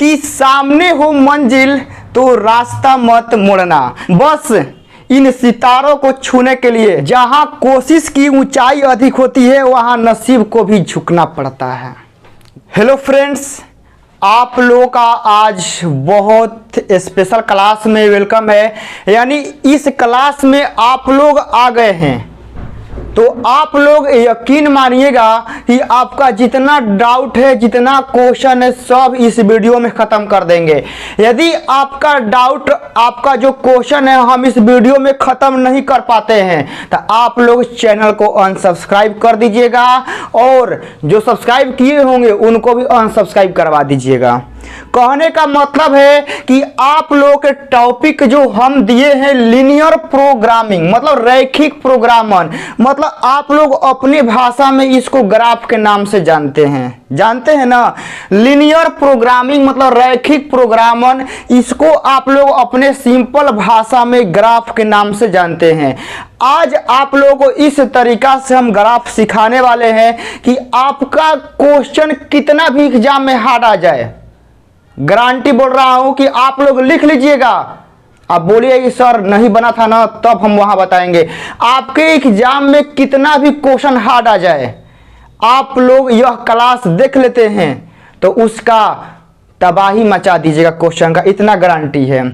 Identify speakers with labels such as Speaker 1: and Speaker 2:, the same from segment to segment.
Speaker 1: कि सामने हो मंजिल तो रास्ता मत मोड़ना। बस इन सितारों को छूने के लिए जहां कोशिश की ऊंचाई अधिक होती है वहां नसीब को भी झुकना पड़ता है। हेलो फ्रेंड्स, आप लोगों का आज बहुत स्पेशल क्लास में वेलकम है। यानी इस क्लास में आप लोग आ गए हैं तो आप लोग यकीन मानिएगा कि आपका जितना डाउट है, जितना क्वेश्चन है, सब इस वीडियो में ख़त्म कर देंगे। यदि आपका डाउट, आपका जो क्वेश्चन है हम इस वीडियो में ख़त्म नहीं कर पाते हैं तो आप लोग चैनल को अनसब्सक्राइब कर दीजिएगा और जो सब्सक्राइब किए होंगे उनको भी अनसब्सक्राइब करवा दीजिएगा। कहने का मतलब है कि आप लोगों के टॉपिक जो हम दिए हैं लीनियर प्रोग्रामिंग मतलब रैखिक प्रोग्रामन, मतलब आप लोग अपनी भाषा में इसको ग्राफ के नाम से जानते हैं ना। लीनियर प्रोग्रामिंग मतलब रैखिक प्रोग्रामन, इसको आप लोग अपने सिंपल भाषा में ग्राफ के नाम से जानते हैं। आज आप लोगों को इस तरीका से हम ग्राफ सिखाने वाले हैं कि आपका क्वेश्चन कितना भी एग्जाम में हार्ड आ जाए, गारंटी बोल रहा हूं कि आप लोग लिख लीजिएगा। आप बोलिए कि सर नहीं बना था ना, तब हम वहां बताएंगे। आपके एग्जाम में कितना भी क्वेश्चन हार्ड आ जाए, आप लोग यह क्लास देख लेते हैं तो उसका तबाही मचा दीजिएगा क्वेश्चन का, इतना गारंटी है।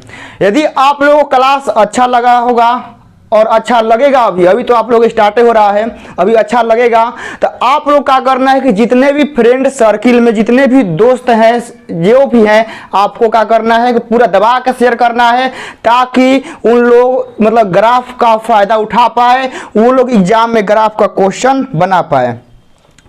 Speaker 1: यदि आप लोगों को क्लास अच्छा लगा होगा और अच्छा लगेगा, अभी तो आप लोग स्टार्ट हो रहा है, अभी अच्छा लगेगा तो आप लोग क्या करना है कि जितने भी फ्रेंड सर्किल में जितने भी दोस्त हैं, जो भी हैं, आपको क्या करना है कि पूरा दबा के शेयर करना है ताकि उन लोग मतलब ग्राफ का फायदा उठा पाए, वो लोग एग्जाम में ग्राफ का क्वेश्चन बना पाए।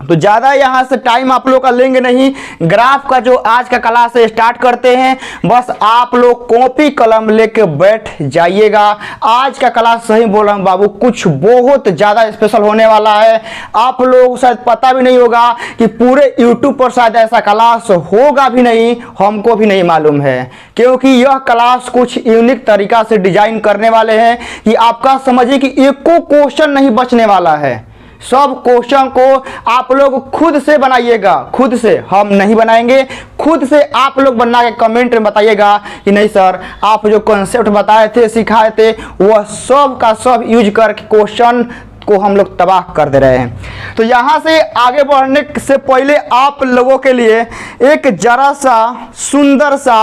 Speaker 1: तो ज़्यादा यहाँ से टाइम आप लोग का लेंगे नहीं, ग्राफ का जो आज का क्लास है स्टार्ट करते हैं। बस आप लोग कॉपी कलम लेके बैठ जाइएगा। आज का क्लास सही बोल रहा हूँ बाबू, कुछ बहुत ज़्यादा स्पेशल होने वाला है। आप लोग शायद पता भी नहीं होगा कि पूरे यूट्यूब पर शायद ऐसा क्लास होगा भी नहीं, हमको भी नहीं मालूम है, क्योंकि यह क्लास कुछ यूनिक तरीका से डिजाइन करने वाले हैं कि आपका समझिए कि एको क्वेश्चन नहीं बचने वाला है। सब क्वेश्चन को आप लोग खुद से बनाइएगा, खुद से, हम नहीं बनाएंगे, खुद से आप लोग बना के कमेंट में बताइएगा कि नहीं सर आप जो कॉन्सेप्ट बताए थे, सिखाए थे, वह सब का सब यूज करके क्वेश्चन को हम लोग तबाह कर दे रहे हैं। तो यहाँ से आगे बढ़ने से पहले आप लोगों के लिए एक जरा सा सुंदर सा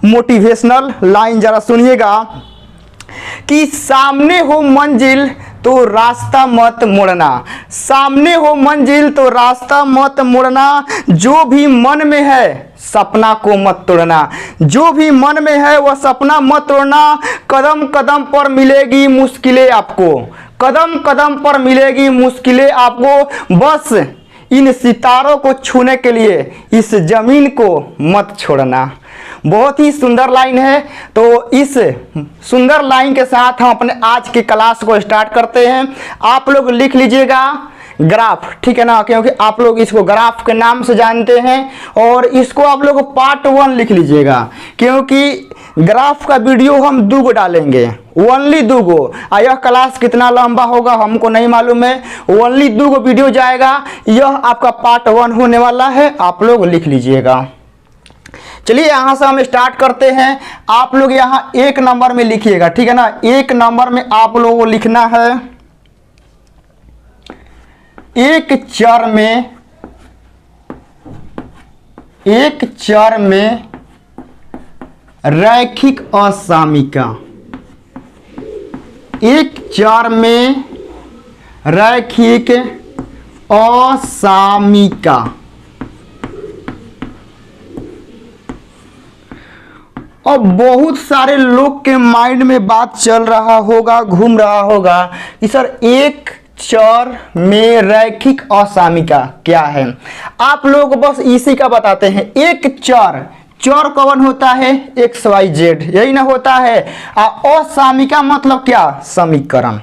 Speaker 1: मोटिवेशनल लाइन जरा सुनिएगा कि सामने हो मंजिल तो रास्ता मत मोड़ना। सामने हो मंजिल तो रास्ता मत मोड़ना। जो भी मन में है सपना को मत तोड़ना। जो भी मन में है वह सपना मत तोड़ना। कदम कदम पर मिलेगी मुश्किलें आपको, कदम कदम पर मिलेगी मुश्किलें आपको। बस इन सितारों को छूने के लिए इस जमीन को मत छोड़ना। बहुत ही सुंदर लाइन है। तो इस सुंदर लाइन के साथ हम अपने आज की क्लास को स्टार्ट करते हैं। आप लोग लिख लीजिएगा ग्राफ, ठीक है ना, क्योंकि आप लोग इसको ग्राफ के नाम से जानते हैं। और इसको आप लोग पार्ट 1 लिख लीजिएगा, क्योंकि ग्राफ का वीडियो हम 2 डालेंगे, ओनली 2। यह क्लास कितना लंबा होगा हमको नहीं मालूम है, ओनली 2 वीडियो जाएगा। यह आपका पार्ट 1 होने वाला है, आप लोग लिख लीजिएगा। चलिए यहाँ से हम स्टार्ट करते हैं। आप लोग यहाँ 1 नंबर में लिखिएगा, ठीक है ना। 1 नंबर में आप लोगों को लिखना है एक चर में रैखिक असामिका। एक चर में रैखिक असामिका। और बहुत सारे लोग के माइंड में बात चल रहा होगा, घूम रहा होगा कि सर एक चर में रैखिक असामिका क्या है। आप लोग बस इसी का बताते हैं। एक चर कौन होता है, XYZ, यही ना होता है। असामिका मतलब क्या, समीकरण।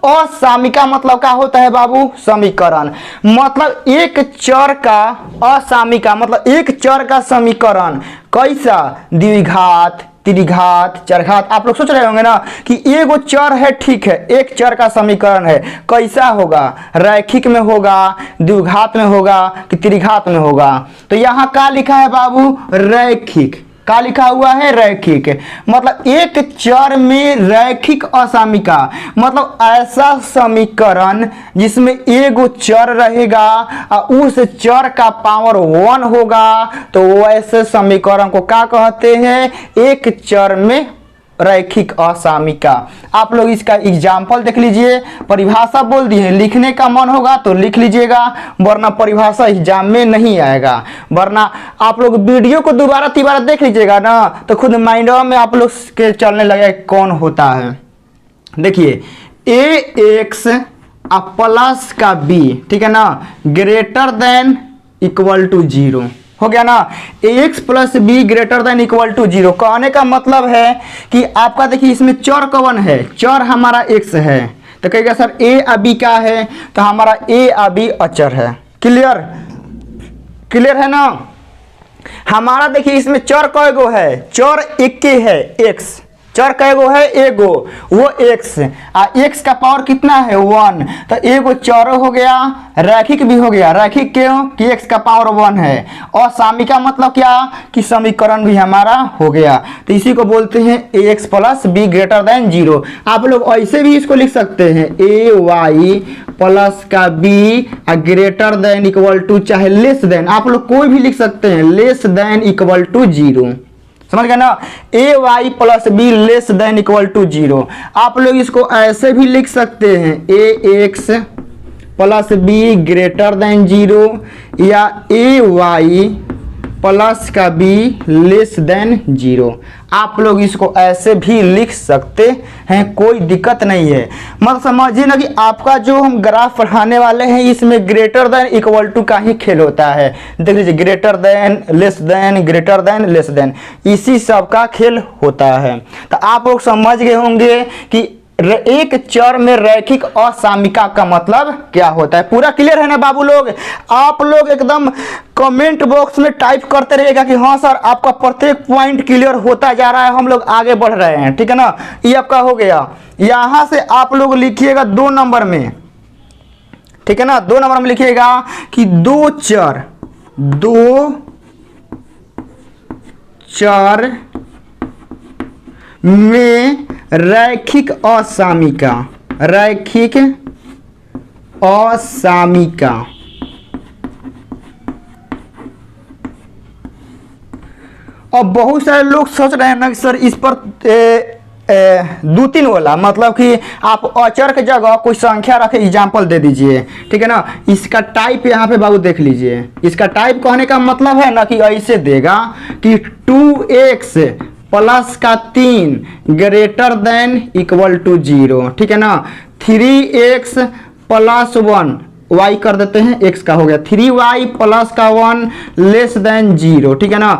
Speaker 1: असामिका मतलब क्या होता है बाबू, समीकरण। मतलब एक चर का असामिका मतलब एक चर का समीकरण कैसा, द्विघात, त्रिघात, चरघात। आप लोग सोच रहे होंगे ना कि एगो चर है, ठीक है, एक चर का समीकरण है, कैसा होगा, रैखिक में होगा, द्विघात में होगा कि त्रिघात में होगा। तो यहाँ क्या लिखा है बाबू, रैखिक। क्या लिखा हुआ है, रैखिक। मतलब एक चर में रैखिक असामिका, मतलब ऐसा समीकरण जिसमें एगो चर रहेगा और उस चर का पावर 1 होगा, तो वैसे समीकरण को क्या कहते हैं, एक चर में रैखिक असामिका। आप लोग इसका एग्जाम्पल देख लीजिए, परिभाषा बोल दिए, लिखने का मन होगा तो लिख लीजिएगा, वरना परिभाषा एग्जाम में नहीं आएगा। वरना आप लोग वीडियो को दोबारा तिबारा देख लीजिएगा ना, तो खुद माइंड में आप लोग के चलने लगे कौन होता है। देखिए ए एक्स प्लस का बी, ठीक है ना, ग्रेटर देन इक्वल टू 0 हो गया ना। ax plus b greater than equal to 0 कहने का मतलब है कि आपका देखिए इसमें चर कौन है, चर हमारा x है, तो कहेगा सर a और b क्या है, तो हमारा a और b अचर है। क्लियर, क्लियर है ना। हमारा देखिए इसमें चर कएगो है, चर एक के है, x चर कैगो है, एगो, वो x आ x का पावर कितना है 1, तो एगो चर हो गया, रैखिक भी हो गया। रैखिक क्यों कि x का पावर 1 है, और सामिका मतलब क्या कि समीकरण भी हमारा हो गया। तो इसी को बोलते हैं ax plus b greater than 0। आप लोग ऐसे भी इसको लिख सकते हैं ay प्लस का b greater than equal to, चाहे लेस देन, आप लोग कोई भी लिख सकते हैं, लेस देन इक्वल टू 0। समझ गए ना, a y plus b less than equal to 0। आप लोग इसको ऐसे भी लिख सकते हैं, a x plus b greater than 0, या ए वाई प्लस का बी लेस देन 0। आप लोग इसको ऐसे भी लिख सकते हैं, कोई दिक्कत नहीं है। मतलब समझिए ना कि आपका जो हम ग्राफ पढ़ाने वाले हैं इसमें ग्रेटर देन इक्वल टू का ही खेल होता है। देख लीजिए, greater than, less than, greater than, less than, इसी सब का खेल होता है। तो आप लोग समझ गए होंगे कि एक चर में रैखिक असामिका का मतलब क्या होता है। पूरा क्लियर है ना बाबू लोग। आप लोग एकदम कमेंट बॉक्स में टाइप करते रहिएगा कि हाँ सर आपका प्रत्येक पॉइंट क्लियर होता जा रहा है, हम लोग आगे बढ़ रहे हैं, ठीक है ना। ये आपका हो गया। यहां से आप लोग लिखिएगा 2 नंबर में, ठीक है ना, 2 नंबर में लिखिएगा कि दो चर में रैखिक असामिका, रैखिक असामिका। और बहुत सारे लोग सोच रहे हैं ना कि सर इस पर 2-3 वाला, मतलब कि आप अचर के जगह कोई संख्या रखे, एग्जाम्पल दे दीजिए, ठीक है ना। इसका टाइप यहाँ पे बाबू देख लीजिए। इसका टाइप कहने का मतलब है ना कि ऐसे देगा कि 2x प्लस का 3 ग्रेटर देन इक्वल टू 0, ठीक है ना। 3x प्लस 1 y कर देते हैं, x का हो गया 3y प्लस का 1 लेस देन 0, ठीक है ना।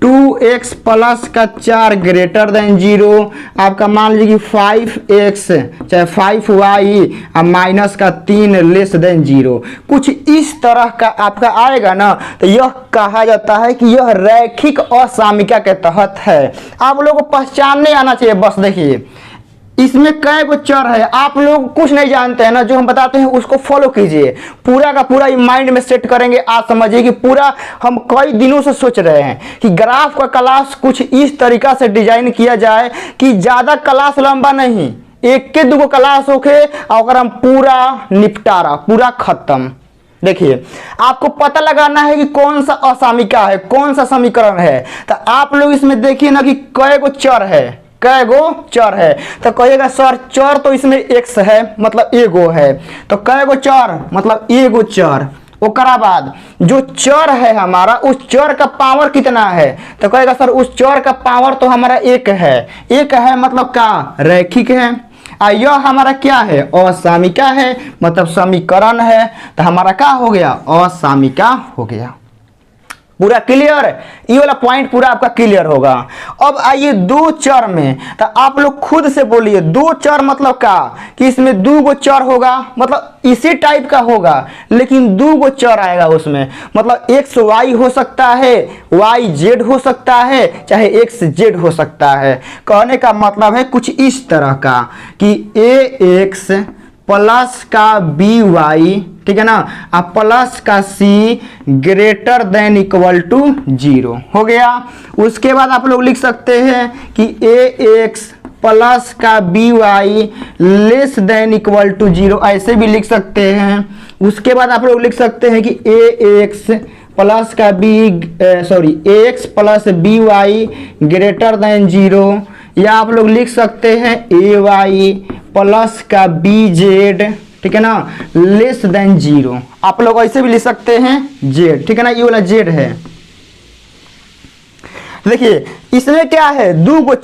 Speaker 1: 2x प्लस का 4 ग्रेटर देन 0, आपका मान लीजिए कि 5x चाहे 5y और माइनस का 3 लेस देन 0, कुछ इस तरह का आपका आएगा ना, तो यह कहा जाता है कि यह रैखिक असामिका के तहत है। आप लोगों को पहचानने आना चाहिए बस। देखिए इसमें कई गो चर है, आप लोग कुछ नहीं जानते हैं ना, जो हम बताते हैं उसको फॉलो कीजिए, पूरा का पूरा माइंड में सेट करेंगे। आप समझिए कि पूरा हम कई दिनों से सोच रहे हैं कि ग्राफ का क्लास कुछ इस तरीका से डिजाइन किया जाए कि ज़्यादा क्लास लंबा नहीं, 1-2 क्लास होके और हम पूरा निपटारा, पूरा खत्म। देखिए आपको पता लगाना है कि कौन सा असामिका है, कौन सा समीकरण है। तो आप लोग इसमें देखिए ना कि कई गो चर है, कई गो चर है। तो कहिएगा सर चर तो इसमें x है, मतलब एगो है, तो कई गो चर मतलब एगो चर। ओकरा बाद जो चर है हमारा, उस चर का पावर कितना है, तो कहेगा सर उस चर का पावर तो हमारा 1 है। 1 है मतलब क्या, रैखिक है। यह हमारा क्या है, असामिका है, मतलब समीकरण है। तो हमारा क्या हो गया, असामिका हो गया। पूरा क्लियर, ये वाला पॉइंट पूरा आपका क्लियर होगा। अब आइए दो चर में, तो आप लोग खुद से बोलिए दो चर मतलब क्या, कि इसमें दो गो चर होगा, मतलब इसी टाइप का होगा लेकिन दो गो चर आएगा उसमें, मतलब एक्स वाई हो सकता है, वाई जेड हो सकता है, चाहे एक्स जेड हो सकता है। कहने का मतलब है कुछ इस तरह का कि ए एक्स प्लस का बी वाई, ठीक है ना, अब प्लस का सी ग्रेटर देन इक्वल टू 0 हो गया। उसके बाद आप लोग लिख सकते हैं कि ए एक्स प्लस का b y less than equal to 0, ऐसे भी लिख सकते हैं। उसके बाद आप लोग लिख सकते हैं कि ए एक्स प्लस का a x plus b y greater than 0, या आप लोग लिख सकते हैं ए वाई प्लस का बी जेड, ठीक है ना, लेस देन 0। आप लोग ऐसे भी लिख सकते हैं जेड, ठीक है ना, ये वाला जेड है। देखिए इसमें क्या है, दो गो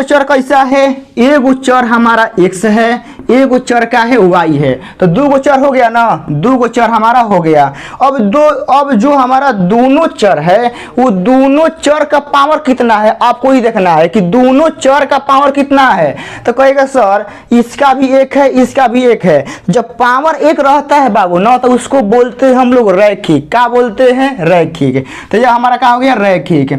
Speaker 1: चर कैसा है, एक गो चर हमारा x है, एक गो चर का है y है, तो दो गो चर हो गया ना, दो गो चर हमारा हो गया। अब जो हमारा दोनों चर है वो दोनों चर का पावर कितना है आपको ही देखना है कि दोनों चर का पावर कितना है। तो कहेगा सर इसका भी एक है, इसका भी एक है। जब पावर एक रहता है बाबू ना, तो उसको बोलते हैं हम लोग रैखिक। क्या बोलते हैं, रैखिक। तो यह हमारा क्या हो गया, रैखिक।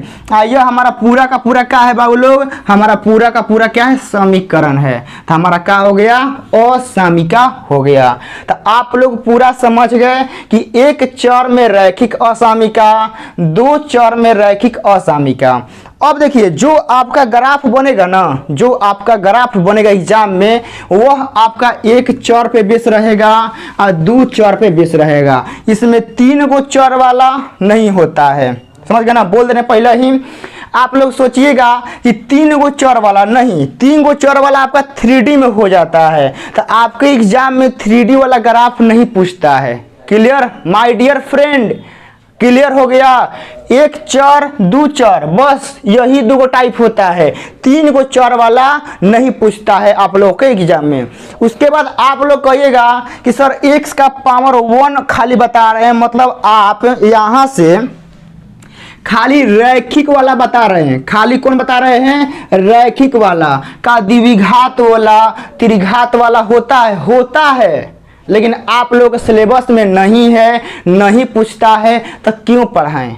Speaker 1: यह हमारा पूरा का पूरा क्या है बाबू लोग, हमारा पूरा का पूरा क्या है, समीकरण है। तो हमारा क्या हो गया, असामिका हो गया। तो आप लोग पूरा समझ गए कि एक चर में रैखिक असामिका, दो चर में रैखिक असामिका। अब देखिए जो आपका ग्राफ बनेगा ना, जो आपका ग्राफ बनेगा एग्जाम में, वह आपका एक चर पे बेस रहेगा और दो चर पे बेस रहेगा। इसमें तीन गो चर वाला नहीं होता है, समझ गए ना, बोल देने पहले ही। आप लोग सोचिएगा कि तीन गो चर वाला नहीं, तीन गो चर वाला आपका 3D में हो जाता है, तो आपके एग्जाम में 3D वाला ग्राफ नहीं पूछता है। Clear my dear friend, clear हो गया। एक चर दो चर, बस यही दो गो टाइप होता है, तीन गो चर वाला नहीं पूछता है आप लोग के एग्जाम में। उसके बाद आप लोग कहिएगा कि सर x का पावर 1 खाली बता रहे हैं, मतलब आप यहां से खाली रैखिक वाला बता रहे हैं। खाली कौन बता रहे हैं, रैखिक वाला। का द्विघात वाला त्रिघात वाला होता है लेकिन आप लोग सिलेबस में नहीं है, नहीं पूछता है, तो क्यों पढ़ाएं।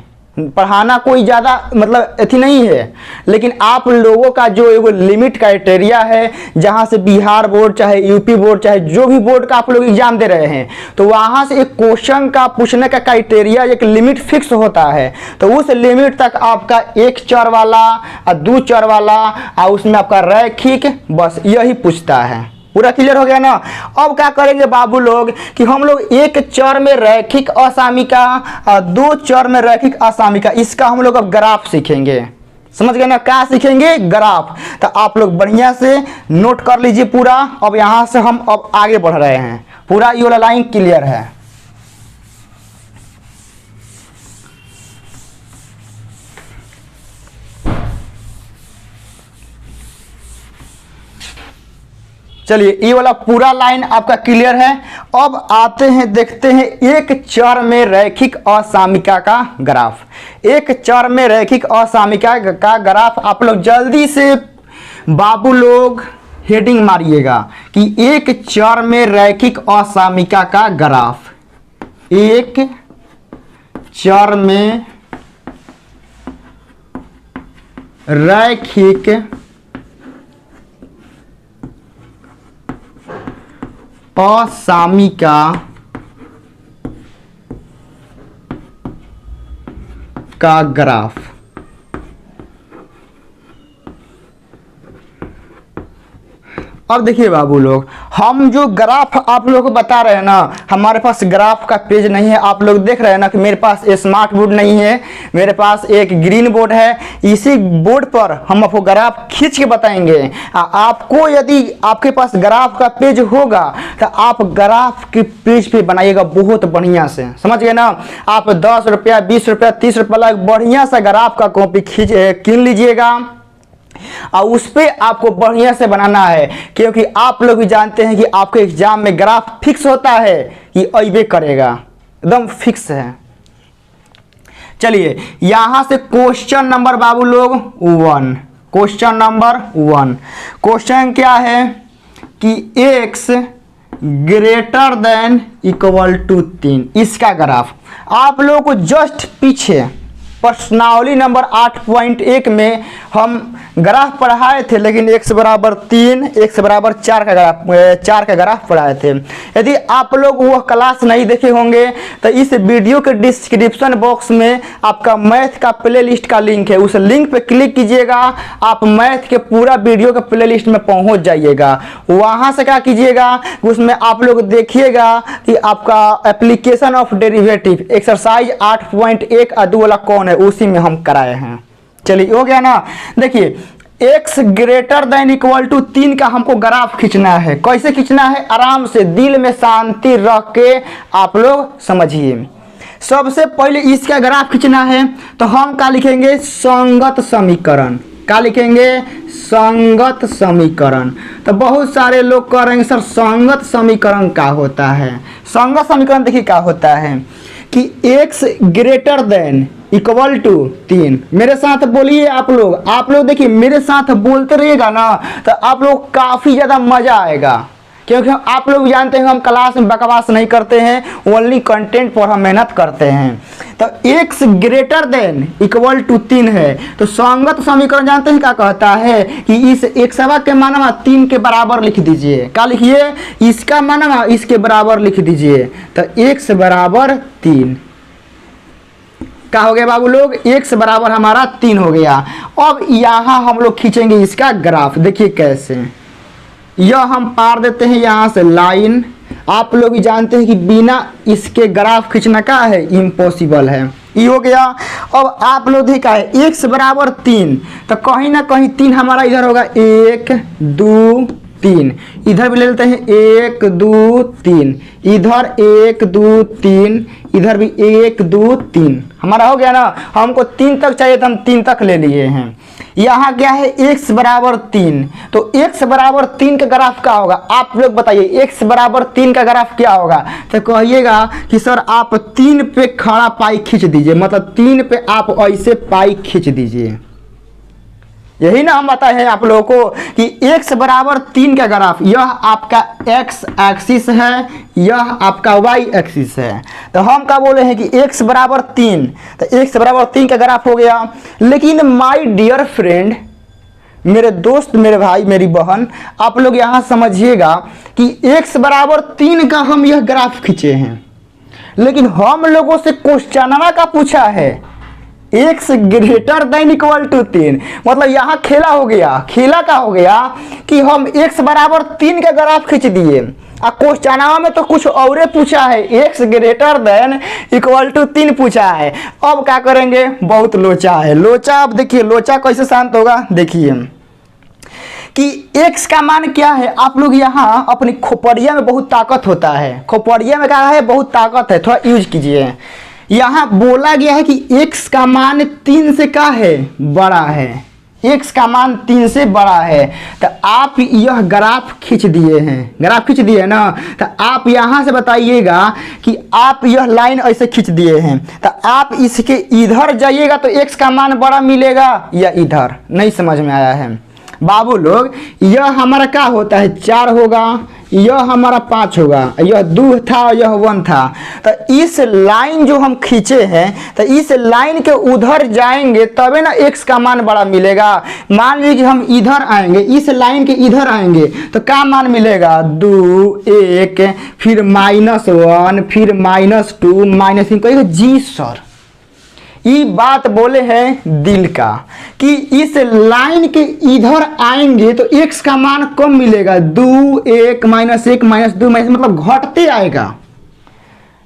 Speaker 1: पढ़ाना कोई ज़्यादा मतलब अथी नहीं है, लेकिन आप लोगों का जो एगो लिमिट क्राइटेरिया है, जहाँ से बिहार बोर्ड चाहे यूपी बोर्ड चाहे जो भी बोर्ड का आप लोग एग्जाम दे रहे हैं, तो वहाँ से एक क्वेश्चन का पूछने का क्राइटेरिया एक लिमिट फिक्स होता है। तो उस लिमिट तक आपका एक चर वाला और दो चर वाला और उसमें आपका रैखिक, बस यही पूछता है। पूरा क्लियर हो गया ना। अब क्या करेंगे बाबू लोग कि हम लोग एक चर में रैखिक असामिका और दो चर में रैखिक असामिका, इसका हम लोग अब ग्राफ सीखेंगे। समझ गए ना, क्या सीखेंगे, ग्राफ। तो आप लोग बढ़िया से नोट कर लीजिए पूरा। अब यहां से हम अब आगे बढ़ रहे हैं, पूरा ये वाला लाइन क्लियर है। चलिए ये वाला पूरा लाइन आपका क्लियर है। अब आते हैं देखते हैं एक चर में रैखिक असामिका का ग्राफ। एक चर में रैखिक असामिका का ग्राफ आप लोग जल्दी से बाबू लोग हेडिंग मारिएगा कि एक चर में रैखिक असामिका का ग्राफ। एक चर में रैखिक असामिका का ग्राफ। अब देखिए बाबू लोग, हम जो ग्राफ आप लोगों को बता रहे हैं ना, हमारे पास ग्राफ का पेज नहीं है। आप लोग देख रहे हैं ना कि मेरे पास स्मार्ट बोर्ड नहीं है, मेरे पास एक ग्रीन बोर्ड है। इसी बोर्ड पर हम आपको ग्राफ खींच के बताएंगे। आपको यदि आपके पास ग्राफ का पेज होगा तो आप ग्राफ के पेज पे बनाइएगा बहुत बढ़िया से, समझ गए ना। आप 10 रुपया 20 रुपया 30 रुपया वाला बढ़िया सा ग्राफ का कॉपी कीन लीजिएगा और उस पर आपको बढ़िया से बनाना है, क्योंकि आप लोग भी जानते हैं कि आपके एग्जाम में ग्राफ फिक्स होता है कि अइबे करेगा, एकदम फिक्स है। चलिए यहाँ से क्वेश्चन नंबर बाबू लोग 1, क्वेश्चन नंबर 1, क्वेश्चन क्या है कि x greater than equal to 3, इसका ग्राफ आप लोगों को जस्ट पीछे प्रश्नावली नंबर 8.1 में हम ग्राफ पढ़ाए थे, लेकिन x बराबर 3 x बराबर 4 का ग्राफ पढ़ाए थे। यदि आप लोग वह क्लास नहीं देखे होंगे तो इस वीडियो के डिस्क्रिप्शन बॉक्स में आपका मैथ का प्लेलिस्ट का लिंक है, उस लिंक पे क्लिक कीजिएगा, आप मैथ के पूरा वीडियो के प्लेलिस्ट में पहुंच जाइएगा। वहां से क्या कीजिएगा, उसमें आप लोग देखिएगा कि आपका एप्लीकेशन ऑफ डेरिवेटिव एक्सरसाइज 8.1 अदू वाला कौन है, उसी में हम कराए हैं। चलिए हो गया ना। देखिए x greater than equal to 3 का हमको ग्राफ खींचना है। कैसे खींचना है, आराम से दिल में शांति रख के आप लोग समझिए। सबसे पहले इसका ग्राफ खींचना है तो हम क्या लिखेंगे, संगत समीकरण। क्या लिखेंगे, संगत समीकरण। तो बहुत सारे लोग कह रहे हैं सर संगत समीकरण क्या होता है। संगत समीकरण देखिए क्या होता है कि x greater than equal to 3। मेरे साथ बोलिए आप लोग देखिए मेरे साथ बोलते रहिएगा ना तो आप लोग काफ़ी ज़्यादा मज़ा आएगा, क्योंकि आप लोग जानते हैं हम क्लास में बकवास नहीं करते हैं, ओनली कंटेंट पर हम मेहनत करते हैं। तो x greater than equal to 3 है तो संगत समीकरण जानते हैं क्या कहता है कि इस x के मानवा 3 के बराबर लिख दीजिए। क्या लिखिए, इसका मानवा इसके बराबर लिख दीजिए। तो x बराबर 3 क्या हो गया बाबू लोग, x बराबर हमारा 3 हो गया। अब यहाँ हम लोग खींचेंगे इसका ग्राफ। देखिए कैसे, यह हम पार देते हैं यहाँ से लाइन। आप लोग जानते हैं कि बिना इसके ग्राफ खींचना क्या है, इम्पॉसिबल है। ये हो गया। अब आप लोग देखा है x बराबर 3 तो कहीं ना कहीं 3 हमारा इधर होगा, 1 2 3, इधर भी ले लेते हैं 1 2 3, इधर 1 2 3, इधर भी 1 2 3, हमारा हो गया ना। हमको 3 तक चाहिए तो हम 3 तक ले लिए हैं। यहाँ क्या है, x बराबर 3, तो x बराबर 3 का ग्राफ क्या होगा, आप लोग बताइए। x बराबर 3 का ग्राफ क्या होगा, तो कहिएगा कि सर आप 3 पे खड़ा पाई खींच दीजिए, मतलब 3 पे आप ऐसे पाई खींच दीजिए। यही ना हम बताए हैं आप लोगों को कि x बराबर 3 का ग्राफ, यह आपका x एक्सिस है, यह आपका y एक्सिस है। तो हम क्या बोले हैं कि x बराबर 3, तो x बराबर 3 का ग्राफ हो गया। लेकिन माय डियर फ्रेंड, मेरे दोस्त, मेरे भाई, मेरी बहन, आप लोग यहाँ समझिएगा कि x बराबर 3 का हम यह ग्राफ खींचे हैं, लेकिन हम लोगों से क्वेश्चनवा का पूछा है x greater than equal to 3। मतलब यहाँ खेला हो गया। खेला का हो गया कि हम x बराबर 3 का ग्राफ खींच दिए, और क्वेश्चनवा में तो कुछ और पूछा है, x greater than equal to 3 पूछा है। अब क्या करेंगे, बहुत लोचा है। लोचा, अब देखिए लोचा कैसे शांत होगा। देखिए कि x का मान क्या है, आप लोग यहाँ अपनी खोपड़िया में बहुत ताकत होता है, खोपड़िया में क्या है, बहुत ताकत है, थोड़ा यूज कीजिए। यहाँ बोला गया है कि x का मान 3 से क्या है, बड़ा है। x का मान 3 से बड़ा है तो आप यह ग्राफ खींच दिए हैं, ग्राफ खींच दिए ना। तो आप यहाँ से बताइएगा कि आप यह लाइन ऐसे खींच दिए हैं, तो आप इसके इधर जाइएगा तो x का मान बड़ा मिलेगा या इधर, नहीं समझ में आया है बाबू लोग। यह हमारा क्या होता है, 4 होगा, यह हमारा 5 होगा, यह 2 था, यह 1 था। तो इस लाइन जो हम खींचे हैं, तो इस लाइन के उधर जाएंगे तबे ना x का मान बड़ा मिलेगा। मान लीजिए हम इधर आएंगे, इस लाइन के इधर आएंगे तो क्या मान मिलेगा, 2 1, फिर -1, फिर -2, -3। कहिएगा जी सर, ये बात बोले हैं दिल का कि इस लाइन के इधर आएंगे तो x का मान कम मिलेगा, 2 1 -1 -2 मतलब घटते आएगा।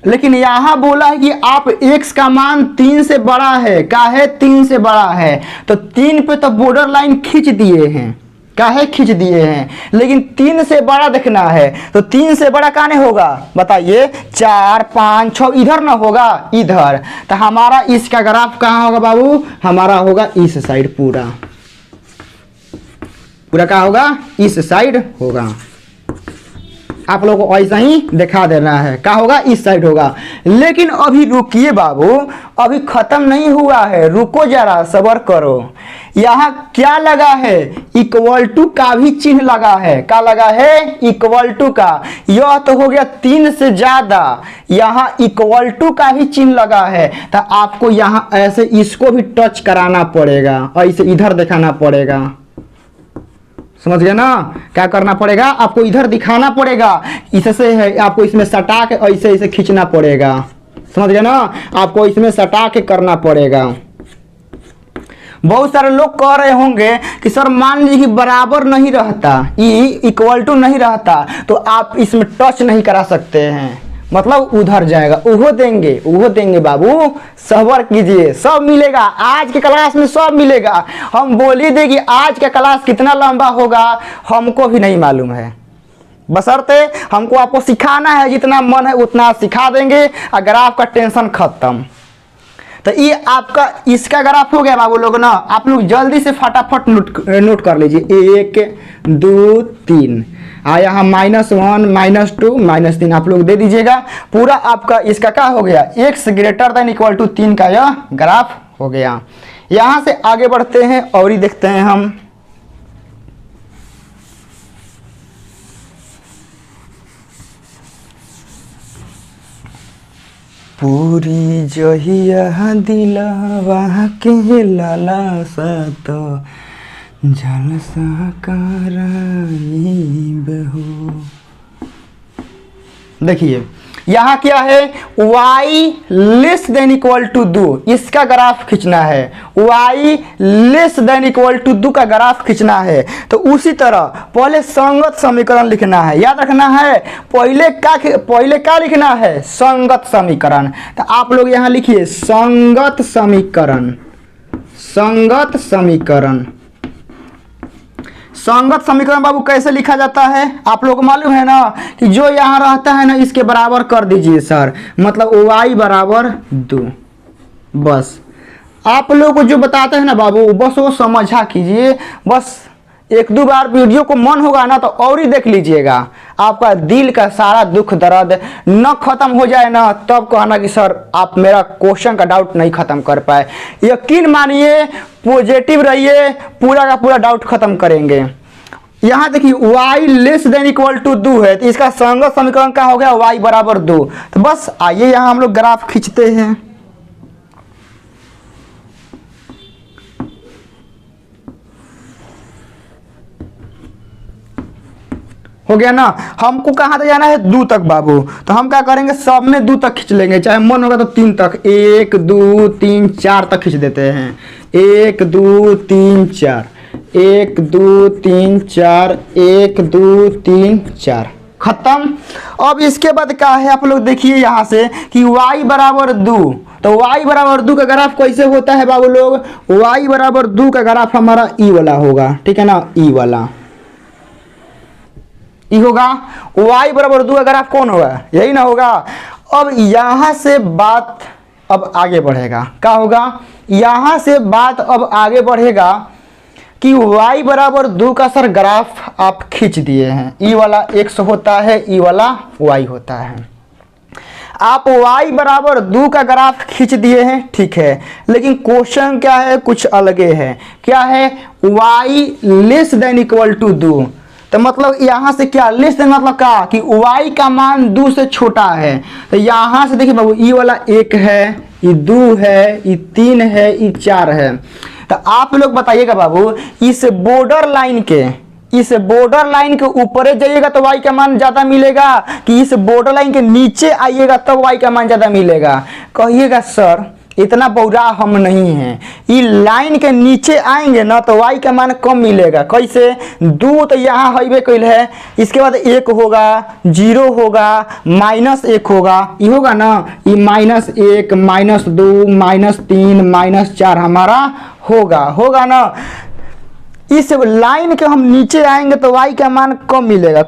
Speaker 1: लेकिन यहाँ बोला है कि आप x का मान 3 से बड़ा है, क्या है, 3 से बड़ा है। तो 3 पे तो बॉर्डर लाइन खींच दिए हैं, काहे खींच दिए हैं, लेकिन 3 से बड़ा देखना है। तो 3 से बड़ा काने होगा बताइए, 4 5 6 इधर ना होगा, इधर। तो हमारा इसका ग्राफ कहाँ होगा बाबू, हमारा होगा इस साइड, पूरा पूरा क्या होगा, इस साइड होगा। आप लोगों को ऐसा ही दिखा देना है। क्या होगा, इस साइड होगा। लेकिन अभी रुकिए बाबू, अभी खत्म नहीं हुआ है, रुको जरा, सब्र करो। यहाँ क्या लगा है, इक्वल टू का भी चिन्ह लगा है। क्या लगा है, इक्वल टू का। यह तो हो गया 3 से ज्यादा, यहाँ इक्वल टू का भी चिन्ह लगा है। तो आपको यहाँ ऐसे इसको भी टच कराना पड़ेगा, ऐसे इधर दिखाना पड़ेगा। समझ गए ना, क्या करना पड़ेगा, आपको इधर दिखाना पड़ेगा, इससे है आपको इसमें सटा के ऐसे ऐसे खींचना पड़ेगा। समझ गए ना, आपको इसमें सटा के करना पड़ेगा। बहुत सारे लोग कह रहे होंगे कि सर मान लीजिए कि बराबर नहीं रहता, इक्वल टू नहीं रहता, तो आप इसमें टच नहीं करा सकते हैं, मतलब उधर जाएगा। वो देंगे बाबू, सब्र कीजिए, सब मिलेगा आज के क्लास में, सब मिलेगा। हम बोल ही देंगे आज का क्लास कितना लंबा होगा हमको भी नहीं मालूम है, बशर्ते हमको आपको सिखाना है, जितना मन है उतना सिखा देंगे। अगर आपका टेंशन खत्म, तो ये आपका इसका ग्राफ हो गया बाबू लोग ना। आप लोग जल्दी से फटाफट नोट कर लीजिए। 1 2 3 यहाँ -1 -2 -3 आप लोग दे दीजिएगा। पूरा आपका इसका क्या हो गया, x > 3 का यह ग्राफ हो गया। यहाँ से आगे बढ़ते हैं और ही देखते हैं हम। पूरी जहिया दिलवा के लाला सत जलसा कराइब हो। देखिए यहाँ क्या है, y < 2, इसका ग्राफ खींचना है। y < 2 का ग्राफ खींचना है। तो उसी तरह पहले संगत समीकरण लिखना है, याद रखना है। पहले क्या लिखना है, संगत समीकरण। तो आप लोग यहाँ लिखिए संगत समीकरण। संगत समीकरण बाबू कैसे लिखा जाता है, आप लोग को मालूम है ना, कि जो यहाँ रहता है ना इसके बराबर कर दीजिए सर, मतलब y = 2। बस आप लोग को जो बताते हैं ना बाबू, बस वो समझा कीजिए। बस 1-2 बार वीडियो को मन होगा ना तो और ही देख लीजिएगा, आपका दिल का सारा दुख दर्द न खत्म हो जाए ना, तब कहना कि सर आप मेरा क्वेश्चन का डाउट नहीं खत्म कर पाए। यकीन मानिए, पॉजिटिव रहिए, पूरा का पूरा डाउट खत्म करेंगे। यहाँ देखिए y < 2 है, तो इसका संगत समीकरण क्या हो गया, y = 2। तो बस आइए यहाँ हम लोग ग्राफ खींचते हैं। हो गया ना, हमको कहाँ तक जाना है, 2 तक बाबू। तो हम क्या करेंगे, सब में 2 तक खींच लेंगे, चाहे मन होगा तो 3 तक, 1 2 3 4 तक खींच देते हैं। 1 2 3 4 1 2 3 4 1 2 3 4 खत्म। अब इसके बाद क्या है, आप लोग देखिए यहाँ से कि y = 2। तो y = 2 का ग्राफ कैसे होता है बाबू लोग, y = 2 का ग्राफ हमारा ई वाला होगा, ठीक है ना, ई वाला ई होगा। y = 2 का ग्राफ कौन होगा, यही ना होगा। अब यहाँ से बात अब आगे बढ़ेगा, क्या होगा, यहाँ से बात अब आगे बढ़ेगा कि y = 2 का सर ग्राफ आप खींच दिए हैं। ई वाला x होता है, ई वाला y होता है। आप y = 2 का ग्राफ खींच दिए हैं, ठीक है, लेकिन क्वेश्चन क्या है, कुछ अलगे है। क्या है, y < 2। तो मतलब यहाँ से क्या लेस देन, मतलब क्या कि y का मान 2 से छोटा है। तो यहाँ से देखिए बाबू, ई वाला 1 है, ये 2 है, ये 3 है, ये 4 है। तो आप लोग बताइएगा बाबू, इस बॉर्डर लाइन के ऊपर जाइएगा तो y का मान ज़्यादा मिलेगा, कि इस बॉर्डर लाइन के नीचे आइएगा तब y का मान ज़्यादा मिलेगा। कहिएगा सर इतना बौरा हम नहीं हैं, ये लाइन के नीचे आएंगे ना तो y का मान कम मिलेगा। कैसे, 2 तो यहाँ हाईवे कैल है, इसके बाद 1 होगा, 0 होगा, -1 होगा, ये होगा ना, ये -1 -2 -3 -4 हमारा होगा ना। इस लाइन के हम नीचे आएंगे तो y का मान कम मिलेगा,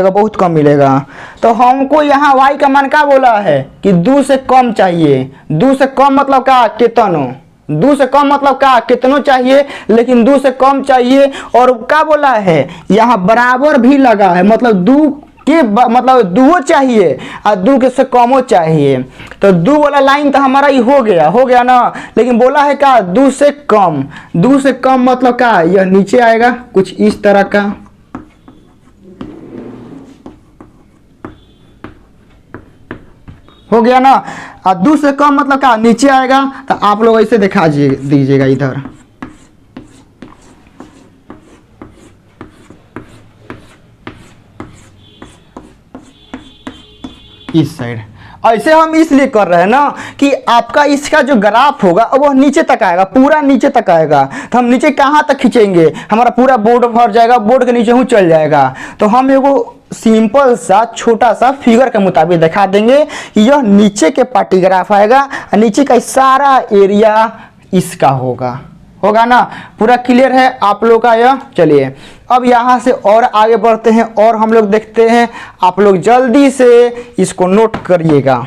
Speaker 1: बहुत कम मिलेगा। तो हमको यहाँ y का मान क्या बोला है कि 2 से कम चाहिए। 2 से कम मतलब क्या, कितनो, 2 से कम मतलब क्या, कितनो चाहिए, लेकिन 2 से कम चाहिए। और क्या बोला है, यहाँ बराबर भी लगा है, मतलब 2 कि मतलब दो चाहिए और दो के से कमो चाहिए। तो दो वाला लाइन तो हमारा ही हो गया ना, लेकिन बोला है क्या दो से कम। दो से कम मतलब क्या, यह नीचे आएगा कुछ इस तरह का, हो गया ना। और दो से कम मतलब क्या, नीचे आएगा। तो आप लोग ऐसे दिखा दीजिएगा इधर, इस साइड। ऐसे हम इसलिए कर रहे हैं ना कि आपका इसका जो ग्राफ होगा वो नीचे तक आएगा, पूरा नीचे तक आएगा। तो हम नीचे कहाँ तक खींचेंगे, हमारा पूरा बोर्ड भर जाएगा, बोर्ड के नीचे हूँ चल जाएगा। तो हम एगो सिंपल सा छोटा सा फिगर के मुताबिक दिखा देंगे कि यह नीचे के पार्टी ग्राफ आएगा और नीचे का सारा एरिया इसका होगा ना। पूरा क्लियर है आप लोग का यह। चलिए अब यहाँ से और आगे बढ़ते हैं और हम लोग देखते हैं, आप लोग जल्दी से इसको नोट करिएगा।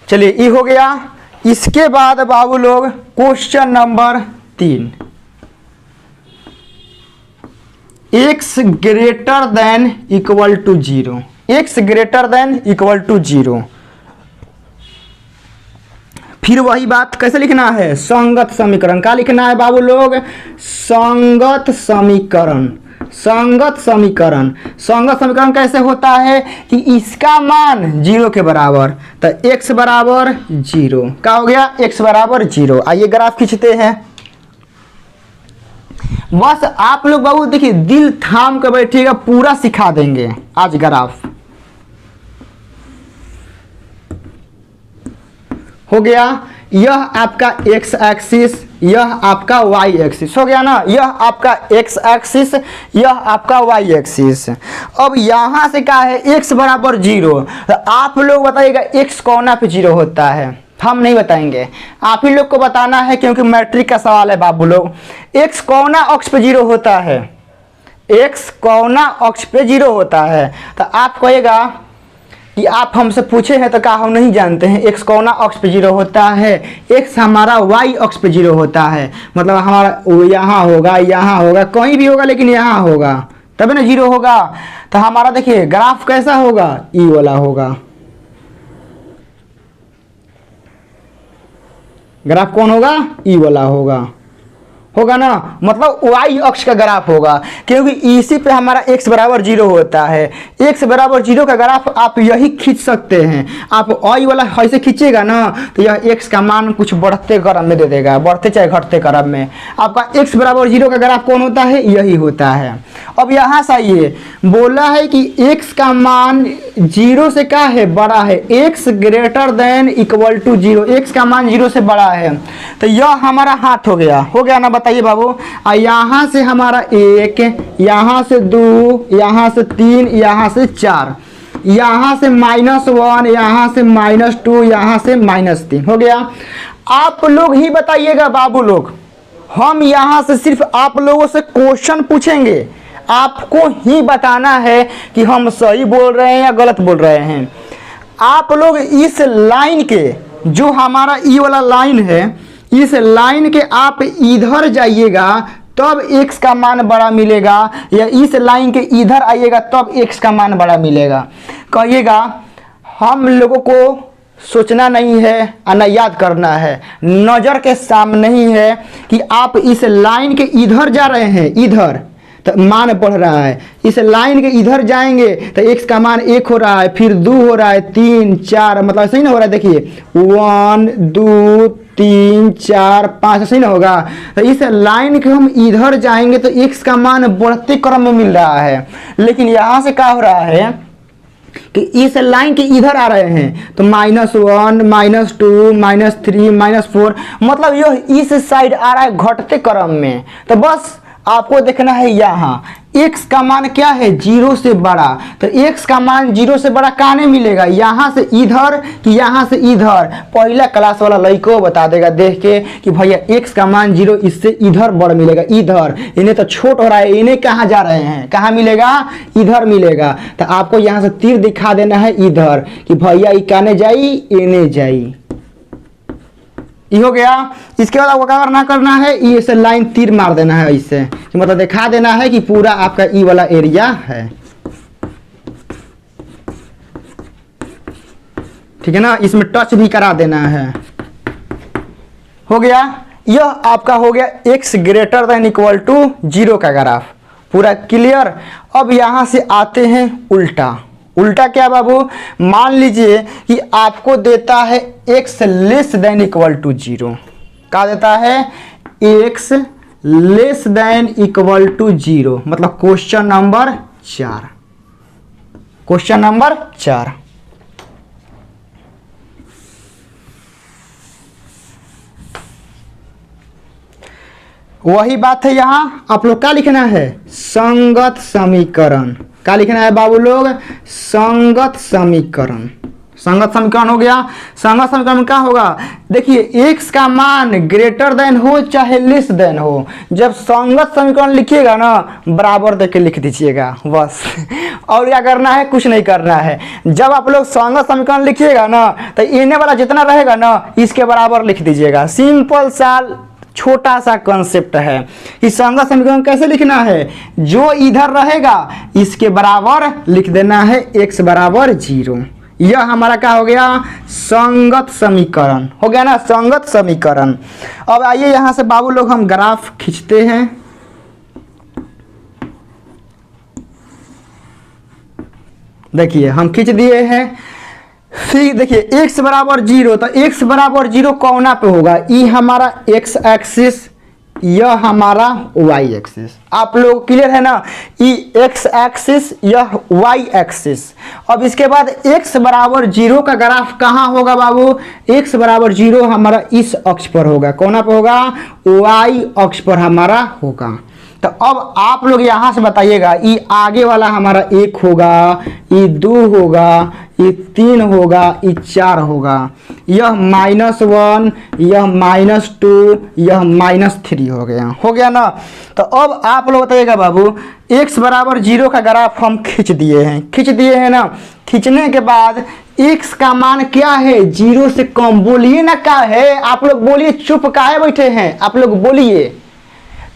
Speaker 1: चलिए ये हो गया। इसके बाद बाबू लोग question number 3, x greater than equal to 0, x greater than equal to 0। फिर वही बात कैसे लिखना है, संगत समीकरण। क्या लिखना है बाबू लोग, संगत समीकरण। संगत समीकरण, संगत समीकरण कैसे होता है कि इसका मान 0 के बराबर, तो x बराबर 0। क्या हो गया, x बराबर 0। आइए ग्राफ खींचते हैं। बस आप लोग बाबू देखिए दिल थाम कर बैठिएगा, पूरा सिखा देंगे आज ग्राफ। हो गया, यह आपका x एक्सिस, यह आपका y एक्सिस हो गया ना। यह आपका x एक्सिस, यह आपका y एक्सिस। अब यहाँ से क्या है, x बराबर 0। तो आप लोग बताइएगा x कौना पे 0 होता है, हम नहीं बताएंगे, आप ही लोग को बताना है क्योंकि मैट्रिक का सवाल है बाबू लोग। x कौना अक्ष पे 0 होता है, x कौना अक्ष पे 0 होता है। तो आप कहेगा कि आप हमसे पूछे हैं तो क्या हम नहीं जानते हैं, x कौना अक्ष पे 0 होता है, x हमारा y अक्ष पे 0 होता है। मतलब हमारा यहाँ होगा, कहीं भी होगा, लेकिन यहाँ होगा तभी ना 0 होगा। तो हमारा देखिए ग्राफ कैसा होगा, ई वाला होगा। ग्राफ कौन होगा, ई वाला होगा ना। मतलब y अक्ष का ग्राफ होगा, क्योंकि इसी पे हमारा x बराबर 0 होता है। x बराबर 0 का ग्राफ आप यही खींच सकते हैं। आप y वाला ऐसे खींचेगा ना तो यह x का मान कुछ बढ़ते क्रम में दे देगा, बढ़ते चाहे घटते क्रम में। आपका x बराबर 0 का ग्राफ कौन होता है, यही होता है। अब यहाँ से आइए, बोला है कि x का मान 0 से क्या है, बड़ा है, x greater than equal to 0, x का मान 0 से बड़ा है। तो यह हमारा हाथ हो गया ना, बताइए बाबू। यहाँ से हमारा 1, यहाँ से 2, यहाँ से 3, यहाँ से 4, यहाँ से -1, यहाँ से -2, यहाँ से -3 हो गया। आप लोग ही बताइएगा बाबू लोग, हम यहाँ से सिर्फ आप लोगों से क्वेश्चन पूछेंगे, आपको ही बताना है कि हम सही बोल रहे हैं या गलत बोल रहे हैं। आप लोग इस लाइन के, जो हमारा ई वाला लाइन है, इस लाइन के आप इधर जाइएगा तब x का मान बड़ा मिलेगा, या इस लाइन के इधर आइएगा तब x का मान बड़ा मिलेगा। कहिएगा हम लोगों को सोचना नहीं है और न याद करना है, नज़र के सामने ही है कि आप इस लाइन के इधर जा रहे हैं, इधर तो मान बढ़ रहा है। इस लाइन के इधर जाएंगे तो x का मान 1 हो रहा है, फिर 2 हो रहा है, 3, 4, मतलब सही ना हो रहा है। देखिए 1, 2, 3, 4, 5 सही ना होगा। तो इस लाइन के हम इधर जाएंगे तो x का मान बढ़ते क्रम में मिल रहा है, लेकिन यहाँ से क्या हो रहा है कि इस लाइन के इधर आ रहे हैं तो -1, -2, -3, -4, मतलब यह इस साइड आ रहा है घटते क्रम में। तो बस आपको देखना है यहाँ x का मान क्या है, 0 से बड़ा। तो x का मान 0 से बड़ा कहाँ मिलेगा, यहाँ से इधर कि यहाँ से इधर। पहला क्लास वाला लड़को बता देगा देख के कि भैया x का मान 0 इससे इधर बड़ा मिलेगा, इधर। इन्हें तो छोट हो रहा है, इन्हें कहाँ जा रहे हैं, कहाँ मिलेगा, इधर मिलेगा। तो आपको यहाँ से तीर दिखा देना है इधर कि भैया ई काने जाई, इन्हें जाई, ये हो गया। इसके बाद आपको क्या करना है, ये ऐसे लाइन तीर मार देना है ऐसे, मतलब दिखा देना है कि पूरा आपका ई वाला एरिया है, ठीक है ना। इसमें टच भी करा देना है। हो गया, यह आपका हो गया x greater than equal to 0 का ग्राफ, पूरा क्लियर। अब यहां से आते हैं उल्टा। उल्टा क्या बाबू, मान लीजिए कि आपको देता है x less than equal to 0। क्या देता है, x less than equal to 0, मतलब क्वेश्चन नंबर 4। क्वेश्चन नंबर 4, वही बात है। यहां आप लोग क्या लिखना है, संगत समीकरण। क्या लिखना है बाबू लोग, संगत समीकरण। संगत समीकरण हो गया। संगत समीकरण में क्या होगा, देखिए x का मान ग्रेटर देन हो चाहे लेस देन हो, जब संगत समीकरण लिखिएगा ना बराबर देके लिख दीजिएगा बस। और क्या करना है, कुछ नहीं करना है। जब आप लोग संगत समीकरण लिखिएगा ना तो इन्हें वाला जितना रहेगा ना इसके बराबर लिख दीजिएगा। सिंपल सा छोटा सा कॉन्सेप्ट है कि संगत समीकरण कैसे लिखना है, जो इधर रहेगा इसके बराबर लिख देना है x बराबर 0। यह हमारा क्या हो गया, संगत समीकरण हो गया ना, संगत समीकरण। अब आइए यहां से बाबू लोग हम ग्राफ खींचते हैं। देखिए हम खींच दिए हैं। फिर देखिए x बराबर 0, तो x बराबर 0 कौना पे होगा, ये हमारा x एक्सिस, यह हमारा y एक्सिस। आप लोग क्लियर है ना, ये x एक्सिस यह y एक्सिस। अब इसके बाद x बराबर 0 का ग्राफ कहाँ होगा बाबू, x बराबर 0 हमारा इस अक्ष पर होगा। कौना पे होगा, y अक्ष पर हमारा होगा। तो अब आप लोग यहाँ से बताइएगा, ये आगे वाला हमारा 1 होगा, ये 2 होगा, ये 3 होगा, ये 4 होगा, यह -1, यह -2, यह -3 हो गया ना। तो अब आप लोग बताइएगा बाबू, x बराबर 0 का ग्राफ हम खींच दिए हैं ना। खींचने के बाद x का मान क्या है, 0 से कम। बोलिए ना क्या है, आप लोग बोलिए, चुप काहे बैठे हैं, आप लोग बोलिए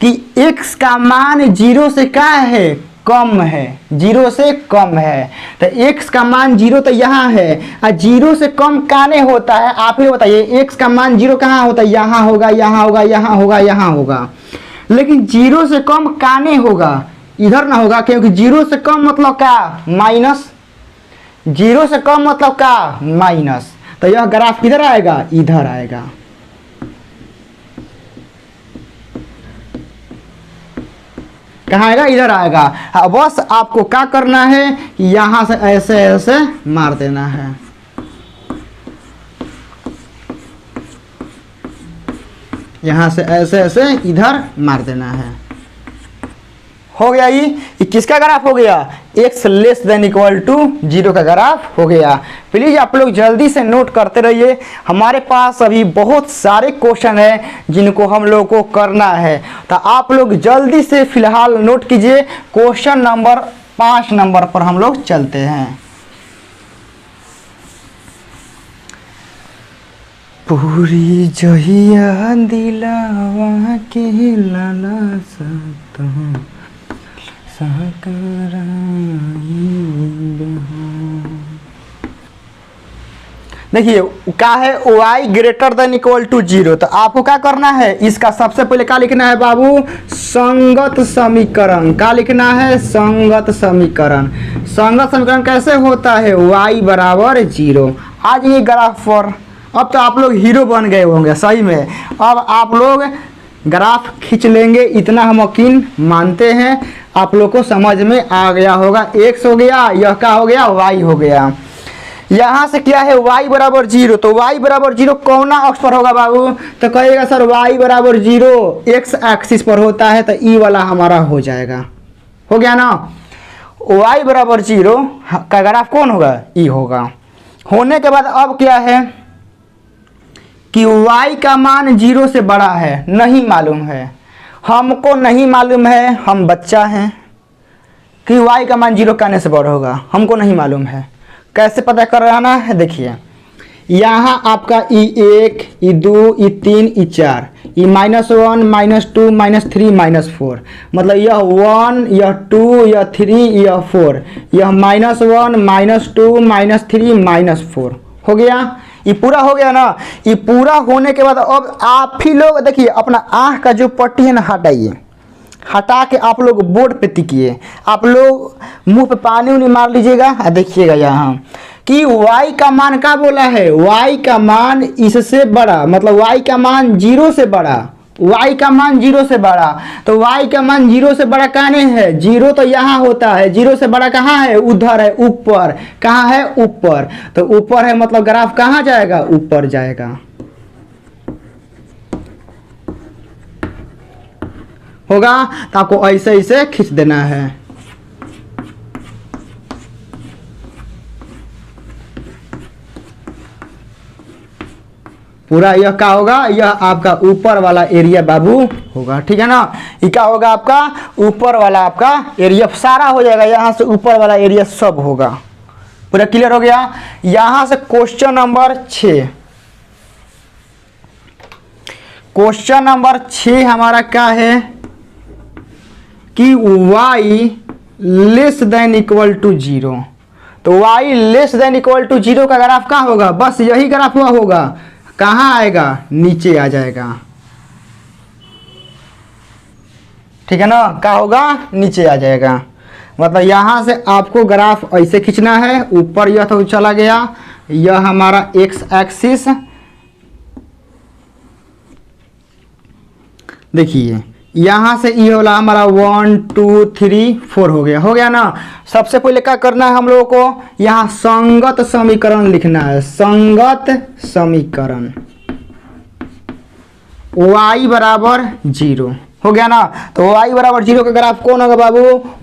Speaker 1: कि x का मान 0 से क्या है, कम है, 0 से कम है। तो x का मान 0 तो यहाँ है, और 0 से कम काने होता है, आप ही बताइए। x का मान 0 कहाँ होता है, यहाँ होगा, यहाँ होगा, यहाँ होगा, यहाँ होगा। लेकिन 0 से कम काने होगा, इधर ना होगा, क्योंकि 0 से कम मतलब क्या, माइनस। 0 से कम मतलब क्या, माइनस। तो यह ग्राफ किधर आएगा, इधर आएगा। कहाँ आएगा, इधर आएगा। हाँ, बस आपको क्या करना है, यहां से ऐसे ऐसे मार देना है। यहां से ऐसे ऐसे इधर मार देना है। हो गया, ये किसका ग्राफ हो गया, x less than equal to 0 का ग्राफ हो गया। प्लीज आप लोग जल्दी से नोट करते रहिए, हमारे पास अभी बहुत सारे क्वेश्चन हैं जिनको हम लोग को करना है। तो आप लोग जल्दी से फिलहाल नोट कीजिए। क्वेश्चन नंबर 5 नंबर पर हम लोग चलते हैं। पूरी जहिया दिलावा के लाला सत देखिए क्या है, y greater than equal to 0। तो आपको क्या करना है, इसका सबसे पहले क्या लिखना है बाबू, संगत समीकरण। क्या लिखना है, संगत समीकरण। संगत समीकरण कैसे होता है, y बराबर 0। आज ये ग्राफ पर अब तो आप लोग हीरो बन गए होंगे सही में। अब आप लोग ग्राफ खींच लेंगे, इतना हम यकीन मानते हैं आप लोग को समझ में आ गया होगा। x हो गया, यह क्या हो गया, y हो गया। यहाँ से क्या है, y बराबर 0। तो y बराबर 0 कौना अक्ष पर होगा बाबू, तो कहेगा सर y बराबर 0 x एक्सिस पर होता है, तो ई वाला हमारा हो जाएगा। हो गया ना, y बराबर 0 का ग्राफ कौन होगा, ई होगा। होने के बाद अब क्या है कि y का मान 0 से बड़ा है, नहीं मालूम है, हमको नहीं मालूम है, हम बच्चा हैं कि y का मान 0 करने से बड़ा होगा, हमको नहीं मालूम है। कैसे पता कर रहा है, देखिए यहाँ आपका E1, E2, E3, E4, E -1, -2, -3, -4, मतलब यह 1, यह 2, यह 3, यह 4, यह -1, -2, -3, -4 हो गया। ये पूरा हो गया ना। ये पूरा होने के बाद अब आप ही लोग देखिए अपना आँख का जो पट्टी है ना हटाइए, हटा के आप लोग बोर्ड पे टिकिए। आप लोग मुंह पे पानी उनी मार लीजिएगा। देखिएगा यहाँ कि y का मान क्या बोला है, y का मान इससे बड़ा, मतलब y का मान 0 से बड़ा, y का मान 0 से बड़ा। तो y का मान 0 से बड़ा कहने है, 0 तो यहाँ होता है, 0 से बड़ा कहाँ है, उधर है, ऊपर। कहाँ है, ऊपर। तो ऊपर है मतलब ग्राफ कहाँ जाएगा, ऊपर जाएगा। होगा तो आपको ऐसे ऐसे खींच देना है। पूरा यह क्या होगा, यह आपका ऊपर वाला एरिया बाबू होगा, ठीक है ना। ये क्या होगा, आपका ऊपर वाला आपका एरिया सारा हो जाएगा, यहाँ से ऊपर वाला एरिया सब होगा। पूरा क्लियर हो गया। यहाँ से क्वेश्चन नंबर 6, क्वेश्चन नंबर 6 हमारा क्या है कि y less than equal to 0। तो y less than equal to 0 का ग्राफ क्या होगा, बस यही ग्राफ हुआ होगा। कहाँ आएगा, नीचे आ जाएगा, ठीक है ना। क्या होगा, नीचे आ जाएगा। मतलब यहाँ से आपको ग्राफ ऐसे खींचना है, ऊपर यह तो चला गया, यह हमारा x एक्सिस, देखिए यहाँ से ये वाला हमारा 1 2 3 4 हो गया ना। सबसे पहले क्या करना है हम लोगों को, यहाँ संगत समीकरण लिखना है। संगत समीकरण y बराबर 0 हो गया ना। तो y बराबर 0 का ग्राफ कौन होगा बाबू,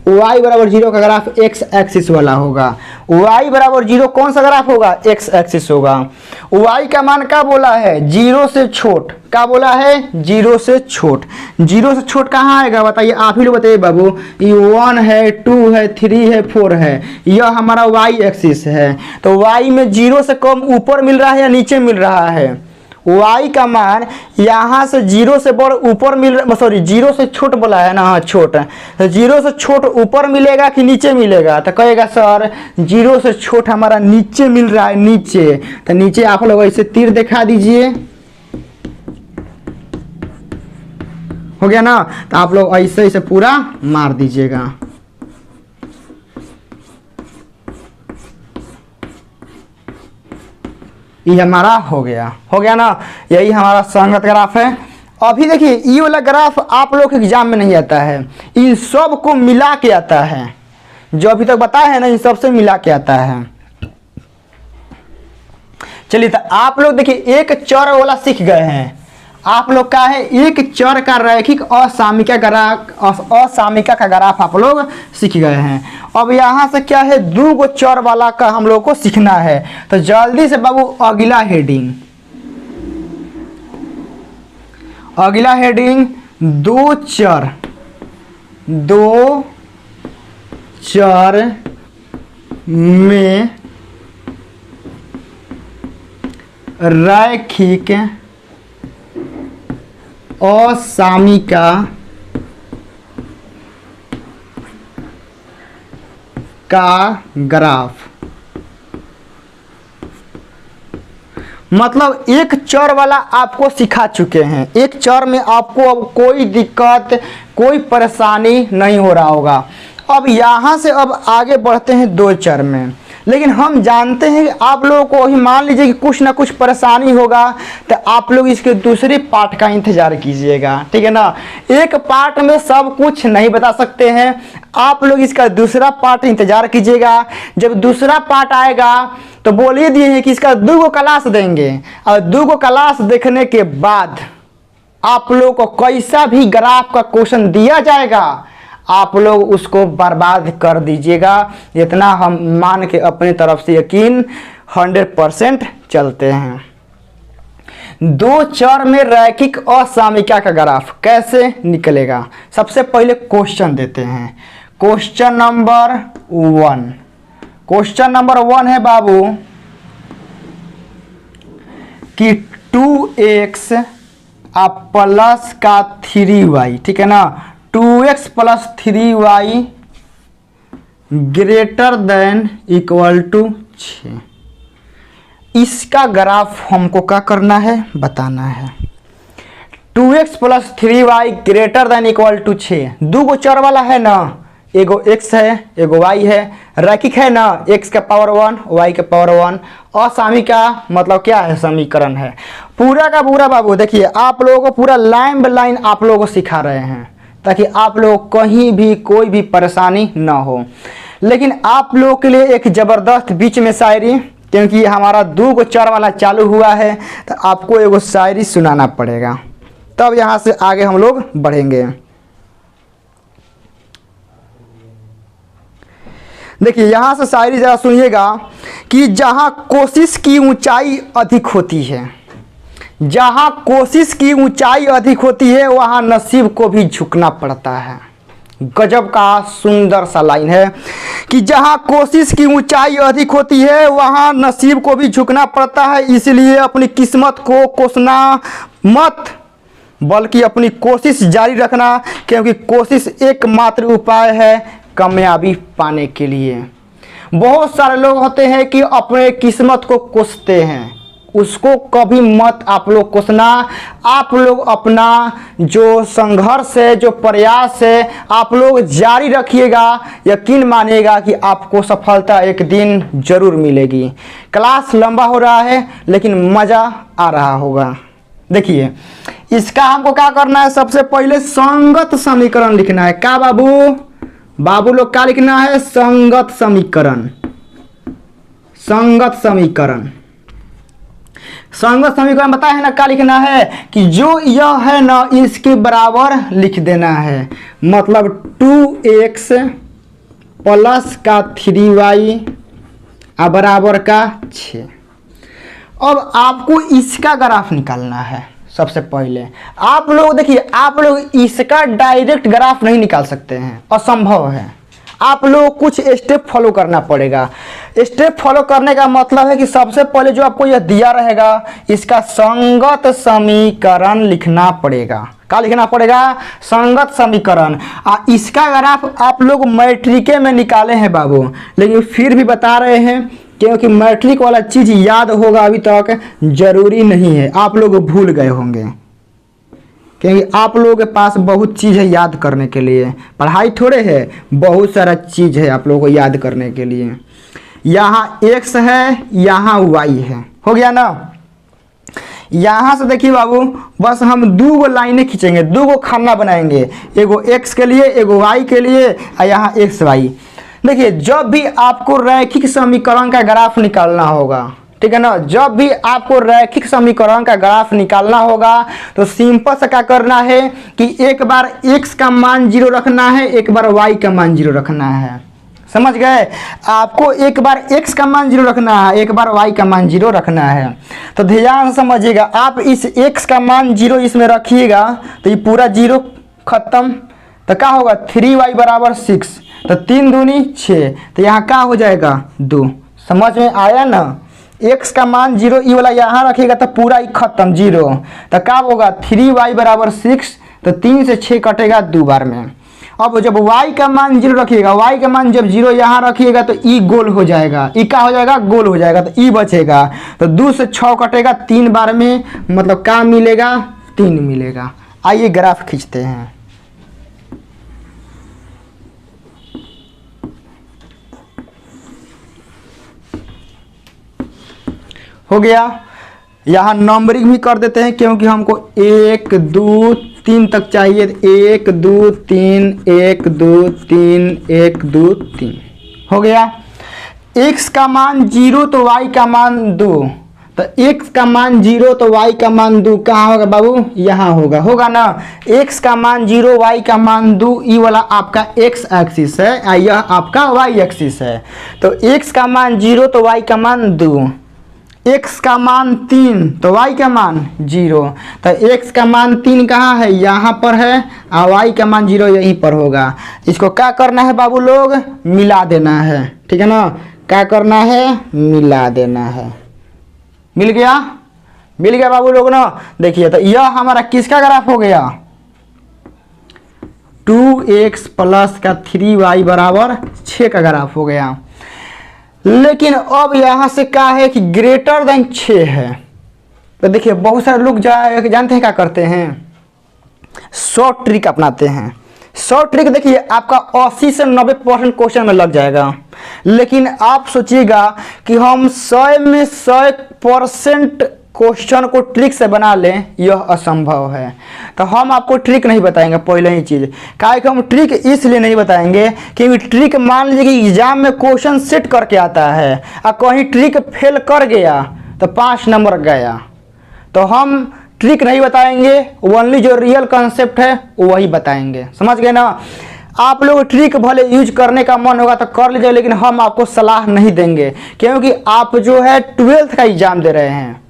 Speaker 1: y बराबर 0 का ग्राफ x एक्सिस वाला होगा। y बराबर 0 कौन सा ग्राफ होगा, x एक्सिस होगा। y का मान क्या बोला है, 0 से छोट। क्या बोला है, 0 से छोट। 0 से छोट कहाँ आएगा बताइए, आप ही लोग बताइए बाबू। ये 1 है, 2 है, 3 है, 4 है, यह हमारा y एक्सिस है। तो y में 0 से कम ऊपर मिल रहा है या नीचे मिल रहा है, y का मान यहाँ से 0 से बड़ ऊपर मिल, सॉरी 0 से छोट बोला है ना, हाँ छोट। तो 0 से छोट ऊपर मिलेगा कि नीचे मिलेगा, तो कहेगा सर 0 से छोट हमारा नीचे मिल रहा है, नीचे। तो नीचे आप लोग ऐसे तीर दिखा दीजिए, हो गया ना। तो आप लोग ऐसे ऐसे पूरा मार दीजिएगा। ये हमारा हो गया ना। यही हमारा संगत ग्राफ है। अभी देखिए ये वाला ग्राफ आप लोग के एग्जाम में नहीं आता है, इन सब को मिला के आता है। जो अभी तक बताया है ना, इन सब से मिला के आता है। चलिए तो आप लोग देखिए एक चर वाला सीख गए हैं। आप लोग का है एक चर का रैखिक असामिका का ग्राफ आप लोग सीख गए हैं। अब यहाँ से क्या है, 2 गो चर वाला का हम लोग को सीखना है। तो जल्दी से बाबू अगला हेडिंग, दो चर में रैखिक असामिका का ग्राफ। मतलब एक चर वाला आपको सिखा चुके हैं। एक चर में आपको अब कोई दिक्कत, कोई परेशानी नहीं हो रहा होगा। अब यहाँ से अब आगे बढ़ते हैं 2 चर में। लेकिन हम जानते हैं कि आप लोगों को ही मान लीजिए कि कुछ ना कुछ परेशानी होगा, तो आप लोग इसके दूसरे पार्ट का इंतजार कीजिएगा, ठीक है ना। एक पार्ट में सब कुछ नहीं बता सकते हैं, आप लोग इसका दूसरा पार्ट इंतजार कीजिएगा। जब दूसरा पार्ट आएगा तो बोलिए दिए हैं कि इसका 2 गो क्लास देंगे, और 2 गो क्लास देखने के बाद आप लोग को कैसा भी ग्राफ का क्वेश्चन दिया जाएगा, आप लोग उसको बर्बाद कर दीजिएगा। इतना हम मान के अपने तरफ से यकीन 100% चलते हैं। 2 चर में रैखिक असामिका का ग्राफ कैसे निकलेगा, सबसे पहले क्वेश्चन देते हैं। क्वेश्चन नंबर 1 है बाबू, कि 2x आप प्लस का 3y, ठीक है ना, 2x plus 3y greater than equal to 6। इसका ग्राफ हमको क्या करना है, बताना है। 2x plus 3y greater than equal to 6, दो गो चर वाला है ना, एगो x है एगो y है, रैखिक है ना, x का पावर 1 y का पावर 1। असामी का मतलब क्या है, समीकरण है। पूरा का पूरा बाबू देखिए आप लोगों को पूरा लाइन बाय लाइन आप लोगों को सिखा रहे हैं ताकि आप लोग कहीं भी कोई भी परेशानी ना हो। लेकिन आप लोगों के लिए एक ज़बरदस्त बीच में शायरी, क्योंकि हमारा दो गो चर वाला चालू हुआ है तो आपको एगो शायरी सुनाना पड़ेगा, तब यहाँ से आगे हम लोग बढ़ेंगे। देखिए यहाँ से शायरी जरा सुनिएगा कि जहाँ कोशिश की ऊंचाई अधिक होती है, जहाँ कोशिश की ऊंचाई अधिक होती है वहाँ नसीब को भी झुकना पड़ता है। गजब का सुंदर सा लाइन है कि जहाँ कोशिश की ऊंचाई अधिक होती है वहाँ नसीब को भी झुकना पड़ता है। इसलिए अपनी किस्मत को कोसना मत, बल्कि अपनी कोशिश जारी रखना, क्योंकि कोशिश एकमात्र उपाय है कामयाबी पाने के लिए। बहुत सारे लोग होते हैं कि अपने किस्मत को कोसते हैं, उसको कभी मत आप लोग कोसना। आप लोग अपना जो संघर्ष है, जो प्रयास है, आप लोग जारी रखिएगा। यकीन मानिएगा कि आपको सफलता एक दिन जरूर मिलेगी। क्लास लंबा हो रहा है लेकिन मज़ा आ रहा होगा। देखिए इसका हमको क्या करना है, सबसे पहले संगत समीकरण लिखना है। क्या बाबू लोग क्या लिखना है, संगत समीकरण। संगत समीकरण बताया है ना, क्या लिखना है कि जो यह है ना इसके बराबर लिख देना है। मतलब 2x प्लस का 3y बराबर का 6। अब आपको इसका ग्राफ निकालना है। सबसे पहले आप लोग देखिए, आप लोग इसका डायरेक्ट ग्राफ नहीं निकाल सकते हैं, असंभव है। आप लोग कुछ स्टेप फॉलो करना पड़ेगा। स्टेप फॉलो करने का मतलब है कि सबसे पहले जो आपको यह दिया रहेगा इसका संगत समीकरण लिखना पड़ेगा। क्या लिखना पड़ेगा, संगत समीकरण। इसका ग्राफ आप लोग मैट्रिके में निकाले हैं बाबू, लेकिन फिर भी बता रहे हैं क्योंकि मैट्रिक वाला चीज़ याद होगा अभी तक जरूरी नहीं है, आप लोग भूल गए होंगे, क्योंकि आप लोगों के पास बहुत चीज़ है याद करने के लिए। पढ़ाई थोड़े है, बहुत सारा चीज़ है आप लोगों को याद करने के लिए। यहाँ x है, यहाँ y है, हो गया ना। यहाँ से देखिए बाबू, बस हम दो गो लाइनें खींचेंगे, दो गो खाना बनाएंगे, एगो x के लिए एगो y के लिए, और यहाँ x y। देखिए जब भी आपको रैखिक समीकरण का ग्राफ निकालना होगा, ठीक है ना, जब भी आपको रैखिक समीकरण का ग्राफ निकालना होगा तो सिंपल से क्या करना है कि एक बार x का मान 0 रखना है, एक बार y का मान 0 रखना है। समझ गए, आपको एक बार x का मान 0 रखना है, एक बार y का मान 0 रखना है। तो ध्यान से समझिएगा, आप इस x का मान 0 इसमें रखिएगा तो ये पूरा 0 खत्म। तो क्या होगा, 3y बराबर 6, तो 3 दूनी 6, तो यहाँ क्या हो जाएगा 2। समझ में आया ना। x का मान 0 ई वाला यहाँ रखिएगा तो पूरा ही खत्म 0। तो क्या होगा 3y बराबर 6, तो 3 से 6 कटेगा 2 बार में। अब जब y का मान 0 रखिएगा, y का मान जब 0 यहाँ रखिएगा तो ई गोल हो जाएगा, ई क्या हो जाएगा, गोल हो जाएगा, तो ई बचेगा। तो 2 से 6 कटेगा 3 बार में, मतलब क्या मिलेगा, 3 मिलेगा। आइए ग्राफ खींचते हैं। हो गया, यहाँ नंबरिंग भी कर देते हैं क्योंकि हमको 1 2 3 तक चाहिए। 1 2 3 1 2 3 1 2 3 हो गया। x का मान 0 तो y का मान 2, तो x का मान 0 तो y का मान 2 कहाँ होगा बाबू, यहाँ होगा ना। x का मान 0 y का मान 2, ये वाला आपका x एक्सिस है, यह आपका y एक्सिस है। तो x का मान 0 तो y का मान 2, x का मान 3 तो y का मान 0, तो x का मान 3 कहाँ है, यहाँ पर है, और y का मान 0 यहीं पर होगा। इसको क्या करना है बाबू लोग, मिला देना है, ठीक है ना। क्या करना है, मिला देना है। मिल गया, मिल गया बाबू लोग ना। देखिए तो यह हमारा किसका ग्राफ हो गया, 2x प्लस का 3y बराबर 6 का ग्राफ हो गया। लेकिन अब यहां से क्या है कि ग्रेटर देन 6 है। तो देखिए बहुत सारे लोग जानते हैं क्या करते हैं, शॉर्ट ट्रिक अपनाते हैं। शॉर्ट ट्रिक देखिए आपका 80 से 90% क्वेश्चन में लग जाएगा, लेकिन आप सोचिएगा कि हम 100 में 100% क्वेश्चन को ट्रिक से बना लें, यह असंभव है। तो हम आपको ट्रिक नहीं बताएंगे पहले ही चीज़, काहे कि हम ट्रिक इसलिए नहीं बताएंगे क्योंकि ट्रिक मान लीजिए कि एग्जाम में क्वेश्चन सेट करके आता है और कहीं ट्रिक फेल कर गया तो 5 नंबर गया। तो हम ट्रिक नहीं बताएंगे, ओनली जो रियल कॉन्सेप्ट है वही बताएंगे, समझ गए ना। आप लोग ट्रिक भले यूज करने का मन होगा तो कर लीजिए, लेकिन हम आपको सलाह नहीं देंगे क्योंकि आप जो है 12th का एग्जाम दे रहे हैं,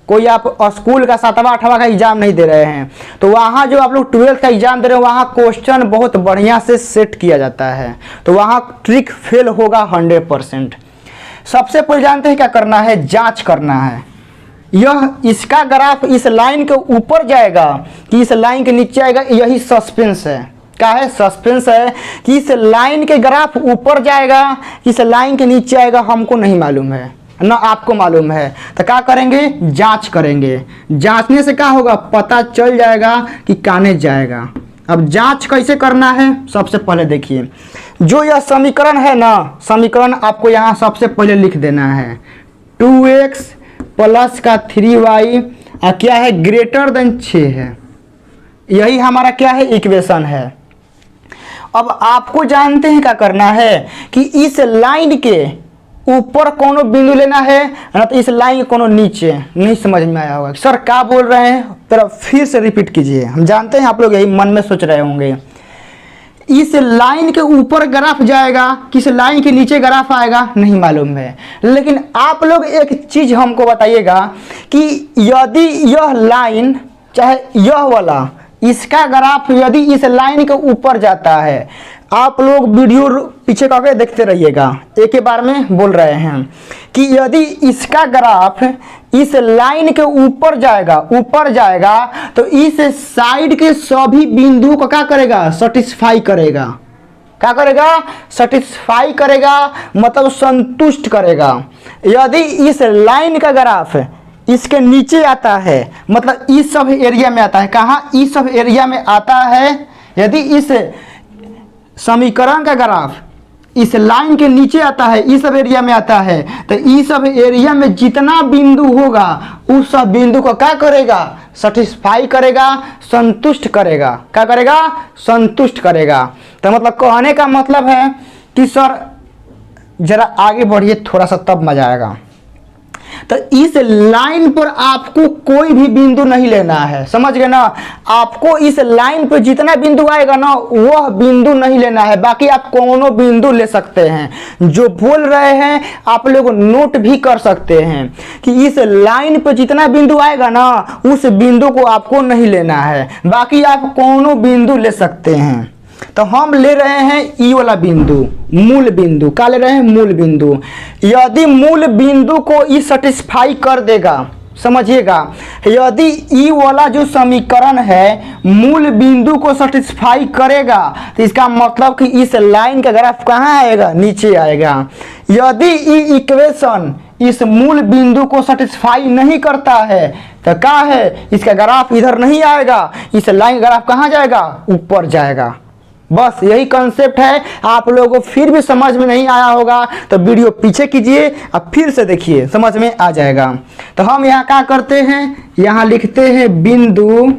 Speaker 1: कोई आप स्कूल का 7वां 8वां का एग्जाम नहीं दे रहे हैं। तो वहाँ जो आप लोग 12th का एग्जाम दे रहे हो वहाँ क्वेश्चन बहुत बढ़िया से सेट किया जाता है, तो वहाँ ट्रिक फेल होगा 100%। सबसे पहले जानते हैं क्या करना है, जांच करना है। यह इसका ग्राफ इस लाइन के ऊपर जाएगा कि इस लाइन के नीचे आएगा, यही सस्पेंस है। क्या है, सस्पेंस है कि इस लाइन के ग्राफ ऊपर जाएगा, इस लाइन के नीचे आएगा, हमको नहीं मालूम है ना आपको मालूम है। तो क्या करेंगे, जांच करेंगे। जांचने से क्या होगा, पता चल जाएगा कि काने जाएगा। अब जांच कैसे करना है, सबसे पहले देखिए जो यह समीकरण है ना, समीकरण आपको यहाँ सबसे पहले लिख देना है 2x प्लस का 3y क्या है, ग्रेटर देन 6 है। यही हमारा क्या है, इक्वेशन है। अब आपको जानते हैं क्या करना है कि इस लाइन के ऊपर कोनो बिंदु लेना है ना, तो इस लाइन के कोनो नीचे। नहीं समझ में आया होगा सर क्या बोल रहे हैं, तो फिर से रिपीट कीजिए। हम जानते हैं आप लोग यही मन में सोच रहे होंगे, इस लाइन के ऊपर ग्राफ जाएगा, किस लाइन के नीचे ग्राफ आएगा नहीं मालूम है। लेकिन आप लोग एक चीज हमको बताइएगा कि यदि यह लाइन चाहे यह वाला इसका ग्राफ यदि इस लाइन के ऊपर जाता है, आप लोग वीडियो पीछे करके देखते रहिएगा, एक ही बार में बोल रहे हैं कि यदि इसका ग्राफ इस लाइन के ऊपर जाएगा तो इस साइड के सभी बिंदुओं को क्या करेगा, सेटिस्फाई करेगा। क्या करेगा, सेटिस्फाई करेगा, मतलब संतुष्ट करेगा। यदि इस लाइन का ग्राफ इसके नीचे आता है, मतलब इस सब एरिया में आता है, कहाँ, इस सब एरिया में आता है। यदि इस समीकरण का ग्राफ इस लाइन के नीचे आता है, इस सब एरिया में आता है, तो इस सब एरिया में जितना बिंदु होगा उस सब बिंदु को क्या करेगा, सेटिस्फाई करेगा, संतुष्ट करेगा। क्या करेगा, संतुष्ट करेगा। तो मतलब कहने का मतलब है कि सर जरा आगे बढ़िए थोड़ा सा, तब मजा आएगा। तो इस लाइन पर आपको कोई भी बिंदु नहीं लेना है, समझ गए ना। आपको इस लाइन पर जितना बिंदु आएगा ना वह बिंदु नहीं लेना है, बाकी आप कोनो बिंदु ले सकते हैं। जो बोल रहे हैं आप लोग नोट भी कर सकते हैं कि इस लाइन पर जितना बिंदु आएगा ना उस बिंदु को आपको नहीं लेना है, बाकी आप कोनो बिंदु ले सकते हैं। तो हम ले रहे हैं ई वाला बिंदु, मूल बिंदु। क्या ले रहे हैं, मूल बिंदु। यदि मूल बिंदु को ई सेटिस्फाई कर देगा, समझिएगा, यदि ई वाला जो समीकरण है मूल बिंदु को सेटिस्फाई करेगा तो इसका मतलब कि इस लाइन का ग्राफ कहाँ आएगा, नीचे आएगा। यदि ई इक्वेशन इस मूल बिंदु को सेटिस्फाई नहीं करता है तो क्या है, इसका ग्राफ इधर नहीं आएगा, इस लाइन का ग्राफ कहाँ जाएगा, ऊपर जाएगा। बस यही कॉन्सेप्ट है। आप लोगों को फिर भी समझ में नहीं आया होगा तो वीडियो पीछे कीजिए और फिर से देखिए, समझ में आ जाएगा। तो हम यहाँ क्या करते हैं, यहाँ लिखते हैं बिंदु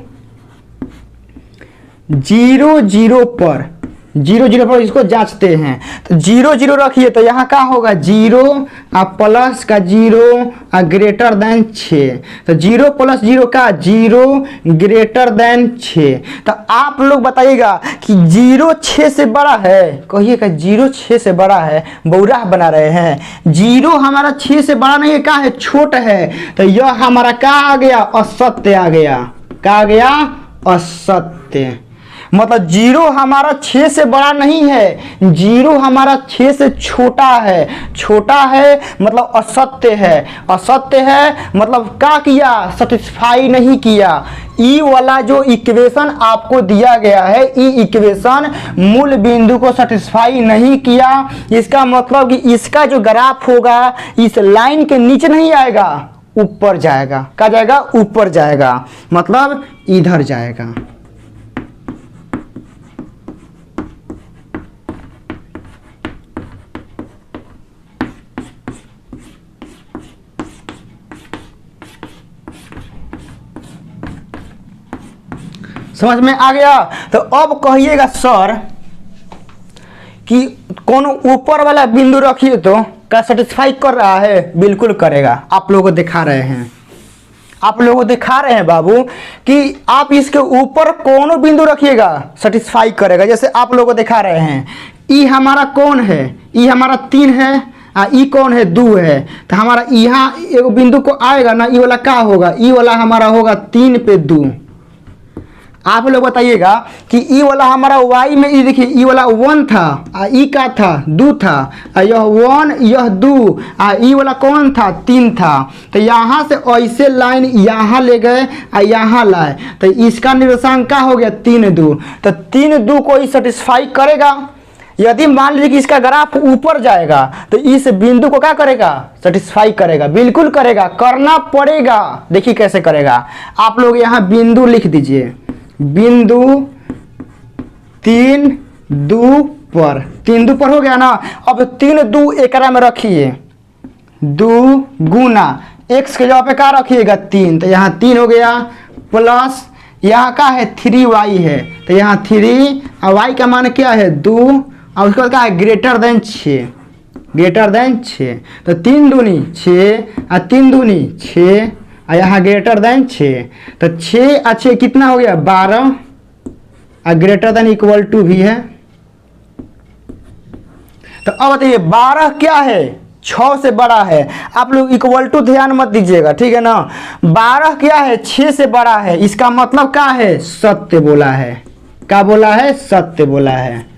Speaker 1: 0 0 पर, 0 0 पर इसको जांचते हैं। तो 0 0 रखिए तो यहाँ क्या होगा, 0 प्लस का 0 ग्रेटर देन 6। तो 0 प्लस 0 का 0 ग्रेटर देन 6। तो आप लोग बताइएगा कि 0 6 से बड़ा है, कहिएगा 0 6 से बड़ा है, बौराह बना रहे हैं। 0 हमारा 6 से बड़ा नहीं है, क्या है, छोटा है। तो यह हमारा क्या आ गया, असत्य आ गया। क्या आ गया, असत्य। मतलब जीरो हमारा 6 से बड़ा नहीं है, जीरो हमारा 6 से छोटा है। छोटा है मतलब असत्य है, असत्य है मतलब क्या किया, सेटिस्फाई नहीं किया। ई वाला जो इक्वेशन आपको दिया गया है, ई इक्वेशन मूल बिंदु को सेटिस्फाई नहीं किया। इसका मतलब कि इसका जो ग्राफ होगा इस लाइन के नीचे नहीं आएगा, ऊपर जाएगा। क्या जाएगा, ऊपर जाएगा, मतलब इधर जाएगा। समझ में आ गया। तो अब कहिएगा सर कि कौन ऊपर वाला बिंदु रखिए तो क्या सेटिस्फाई कर रहा है? बिल्कुल करेगा। आप लोगों को दिखा रहे हैं, आप लोगों को दिखा रहे हैं बाबू कि आप इसके ऊपर कौन बिंदु रखिएगा सेटिस्फाई करेगा। जैसे आप लोगों को दिखा रहे हैं, ई हमारा कौन है, ई हमारा 3 है, ई कौन है, 2 है। तो हमारा यहाँ एक बिंदु को आएगा ना, ई वाला क्या होगा, ई वाला हमारा होगा 3 पे 2। आप लोग बताइएगा कि ई वाला हमारा y में, ई देखिए ई वाला 1 था, ई का था 2 था, यह 1 यह 2, ई वाला कौन था 3 था। तो यहाँ से ऐसे लाइन यहाँ ले गए यहाँ लाए, तो इसका निर्देशांक क्या हो गया 3 2। तो 3 2 को ही सेटिस्फाई करेगा। यदि मान लीजिए कि इसका ग्राफ ऊपर जाएगा तो इस बिंदु को क्या करेगा, सेटिस्फाई करेगा। बिल्कुल करेगा, करना पड़ेगा। देखिए कैसे करेगा। आप लोग यहाँ बिंदु लिख दीजिए, बिंदु 3 2 पर, 3 2 पर हो गया ना। अब 3 2 एकरा में रखिए, 2 गुना x के जगह पे क्या रखिएगा 3, तो यहाँ 3 हो गया, प्लस यहाँ का है 3y है, तो यहाँ 3 और y का मान क्या है 2, और उसके बाद क्या है ग्रेटर देन 6, ग्रेटर देन 6। तो 3 दूनी 6 और 3 दूनी 6 और यहाँ ग्रेटर देन 6। तो 6 और 6 कितना हो गया 12, और ग्रेटर देन इक्वल टू भी है। तो अब बताइए 12 क्या है, 6 से बड़ा है। आप लोग इक्वल टू ध्यान मत दीजिएगा, ठीक है ना। 12 क्या है, 6 से बड़ा है। इसका मतलब क्या है, सत्य बोला है। क्या बोला है, सत्य बोला है।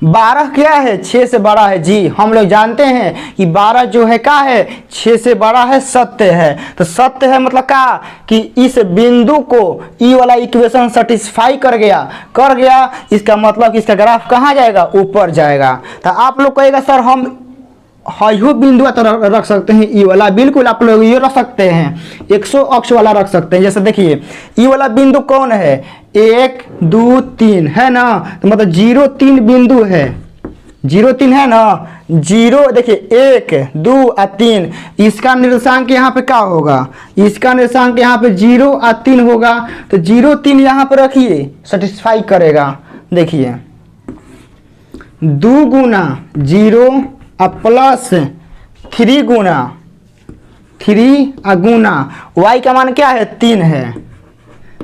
Speaker 1: 12 क्या है, 6 से बड़ा है। जी हम लोग जानते हैं कि 12 जो है क्या है, 6 से बड़ा है, सत्य है। तो सत्य है मतलब क्या कि इस बिंदु को ई वाला इक्वेशन सेटिस्फाई कर गया। इसका मतलब कि इसका ग्राफ कहाँ जाएगा, ऊपर जाएगा। तो आप लोग कहेगा सर हम हाइयो बिंदु तो रख सकते हैं ई वाला। बिल्कुल आप लोग ये रख सकते हैं, 100 अक्ष वाला रख सकते हैं। जैसे देखिए ई वाला बिंदु कौन है, 1 2 3 है ना। तो मतलब 0 3 बिंदु है, 0 3 है ना। 0 देखिए 1 2 और 3, इसका निर्देशांक यहाँ पे क्या होगा, इसका निर्देशांक यहाँ पे 0 और 3 होगा। तो 0 3 यहाँ पे रखिए, सेटिस्फाई करेगा। देखिए 2 गुना 0 और प्लस 3 गुना 3 और गुना y का मान क्या है 3 है,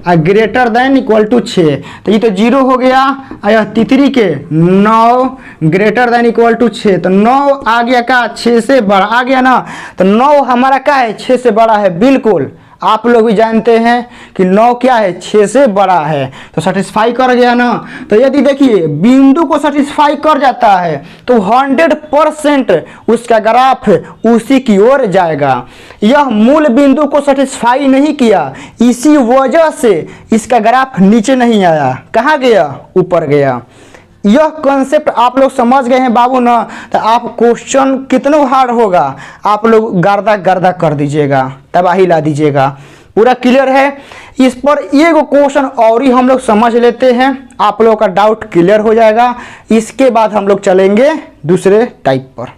Speaker 1: और ग्रेटर देन इक्वल टू 6। तो ये तो 0 हो गया, और यह तितरी के 9 ग्रेटर देन इक्वल टू 6। तो 9 आ गया का 6 से बड़ा आ गया ना। तो 9 हमारा क्या है, 6 से बड़ा है। बिल्कुल आप लोग भी जानते हैं कि 9 क्या है, 6 से बड़ा है। तो सेटिस्फाई कर गया ना। तो यदि देखिए बिंदु को सेटिस्फाई कर जाता है तो 100% उसका ग्राफ उसी की ओर जाएगा। यह मूल बिंदु को सेटिस्फाई नहीं किया, इसी वजह से इसका ग्राफ नीचे नहीं आया। कहाँ गया, ऊपर गया। यह कॉन्सेप्ट आप लोग समझ गए हैं बाबू ना। तो आप क्वेश्चन कितना हार्ड होगा आप लोग गर्दा गर्दा कर दीजिएगा, तबाही ला दीजिएगा। पूरा क्लियर है। इस पर एक क्वेश्चन और ही हम लोग समझ लेते हैं, आप लोगों का डाउट क्लियर हो जाएगा। इसके बाद हम लोग चलेंगे दूसरे टाइप पर।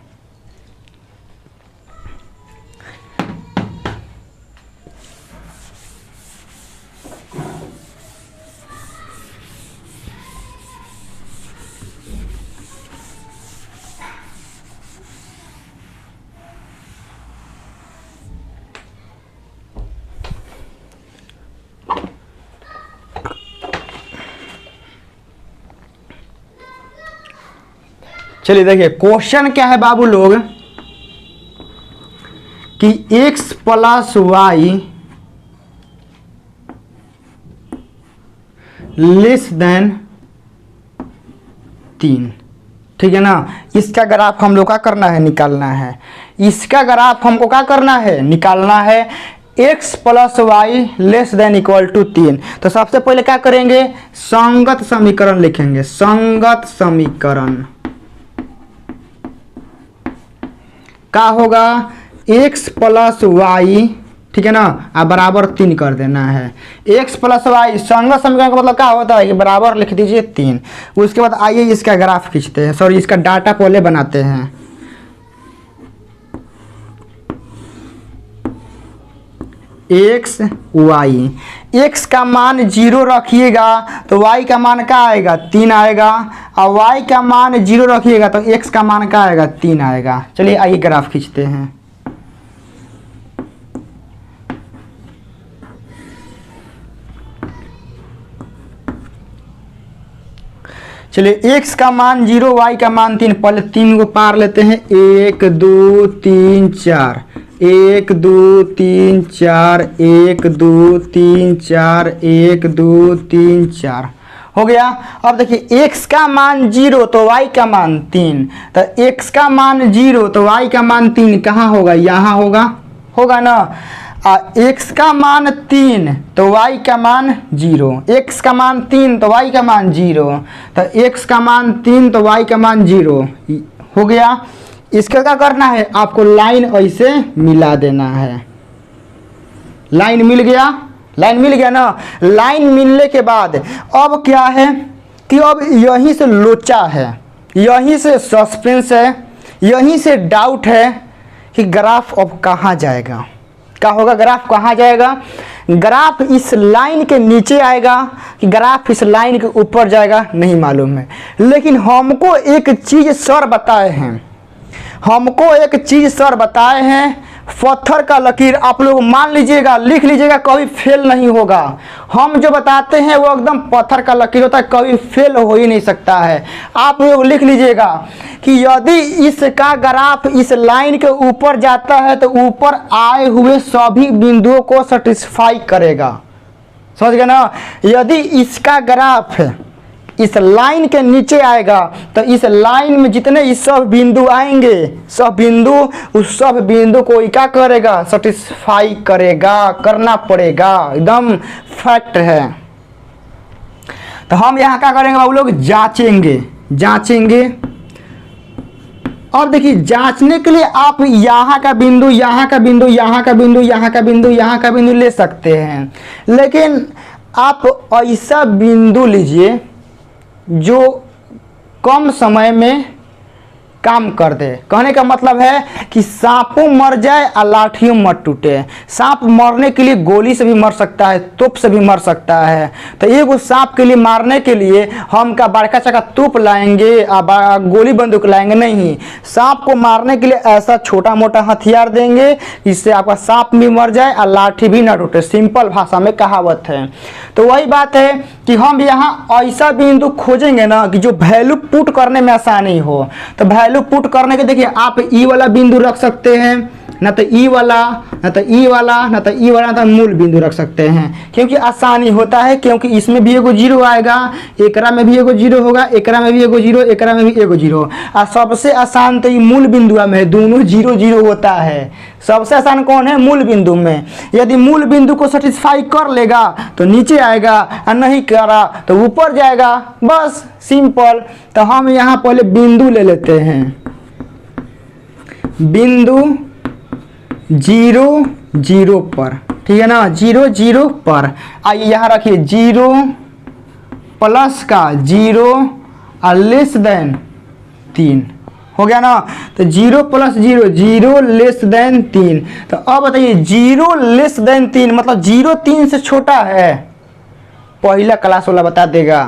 Speaker 1: चलिए देखिए क्वेश्चन क्या है बाबू लोग कि x plus y less than 3। ठीक है ना। इसका ग्राफ हम लोग का करना है, निकालना है। इसका ग्राफ हमको क्या करना है, निकालना है। x plus y less than equal to 3। तो सबसे पहले क्या करेंगे, संगत समीकरण लिखेंगे। संगत समीकरण क्या होगा, x प्लस वाई, ठीक है ना, अब बराबर 3 कर देना है। x प्लस वाई संगत समीकरण का मतलब क्या होता है कि बराबर लिख दीजिए 3। उसके बाद आइए इसका ग्राफ खींचते हैं, सॉरी इसका डाटा पहले बनाते हैं। x y, x का मान 0 रखिएगा तो y का मान क्या आएगा, 3 आएगा। और y का मान 0 रखिएगा तो x का मान क्या आएगा, 3 आएगा। चलिए आइए ग्राफ खींचते हैं। चलिए x का मान 0, y का मान 3। पहले 3 को पार लेते हैं। 1 2 3 4, 1 2 3 4, 1 2 3 4, 1 2 3 4 हो गया। अब देखिए x का मान 0 तो y का मान 3, तो x का मान 0 तो y का मान 3 कहाँ होगा, यहाँ होगा, होगा ना। x का मान 3 तो y का मान 0, x का मान 3 तो y का मान 0, तो x का मान 3 तो y का मान 0 हो गया। इसका क्या करना है, आपको लाइन ऐसे मिला देना है। लाइन मिल गया, लाइन मिल गया ना। लाइन मिलने के बाद अब क्या है कि अब यहीं से लोचा है, यहीं से सस्पेंस है, यहीं से डाउट है कि ग्राफ अब कहाँ जाएगा, क्या होगा, ग्राफ कहाँ जाएगा। ग्राफ इस लाइन के नीचे आएगा कि ग्राफ इस लाइन के ऊपर जाएगा, नहीं मालूम है। लेकिन हमको एक चीज़ सर बताए हैं, हमको एक चीज़ सर बताए हैं, पत्थर का लकीर आप लोग मान लीजिएगा, लिख लीजिएगा, कभी फेल नहीं होगा। हम जो बताते हैं वो एकदम पत्थर का लकीर होता है, कभी फेल हो ही नहीं सकता है। आप लोग लिख लीजिएगा कि यदि इसका ग्राफ इस लाइन के ऊपर जाता है तो ऊपर आए हुए सभी बिंदुओं को सेटिस्फाई करेगा। समझ गए ना। यदि इसका ग्राफ इस लाइन के नीचे आएगा तो इस लाइन में जितने इस सब बिंदु आएंगे, सब बिंदु उस सब बिंदु को क्या करेगा, सेटिस्फाई करेगा, करना पड़ेगा, एकदम फैक्ट है। तो हम यहाँ क्या करेंगे बाबू लोग, जांचेंगे, जांचेंगे। और देखिए जांचने के लिए आप यहाँ का बिंदु, यहाँ का बिंदु, यहाँ का बिंदु, यहाँ का बिंदु, यहाँ का बिंदु ले सकते हैं। लेकिन आप ऐसा बिंदु लीजिए जो कम समय में काम कर दे। कहने का मतलब है कि सांपों मर जाए और लाठियों मत टूटे। सांप मरने के लिए गोली से भी मर सकता है, तोप से भी मर सकता है। तो एक सांप के लिए मारने के लिए हम का बड़का चका तोप लाएंगे और गोली बंदूक लाएंगे, नहीं। सांप को मारने के लिए ऐसा छोटा मोटा हथियार देंगे जिससे आपका सांप भी मर जाए और लाठी भी ना टूटे। सिंपल भाषा में कहावत है। तो वही बात है कि हम यहाँ ऐसा बिंदु खोजेंगे ना कि जो वैल्यू पुट करने में आसानी हो। तो वैल्यू पुट करने के देखिए आप ई वाला बिंदु रख सकते हैं, ना तो ई वाला, ना तो ई वाला, ना तो ई वाला, ना तो मूल बिंदु रख सकते हैं, क्योंकि आसानी होता है। क्योंकि इसमें भी एगो जीरो आएगा, एकरा में भी एगो जीरो होगा, एकरा में भी एगो जीरो, एकरा में भी एगो जीरो। और सबसे आसान तो ये मूल बिंदुआ में दोनों जीरो जीरो होता है। सबसे आसान कौन है, मूल बिंदु में। यदि मूल बिंदु को सेटिस्फाई कर लेगा तो नीचे आएगा, और नहीं करा तो ऊपर जाएगा, बस सिंपल। तो हम यहाँ पहले बिंदु ले लेते हैं, बिंदु 0 0 पर, ठीक है ना, 0 0 पर। आइए यहाँ रखिए 0 प्लस का 0 और लेस देन 3 हो गया ना। तो 0 प्लस 0 0 लेस देन 3। तो अब बताइए 0 लेस देन 3 मतलब 0 3 से छोटा है। पहला क्लास वाला बता देगा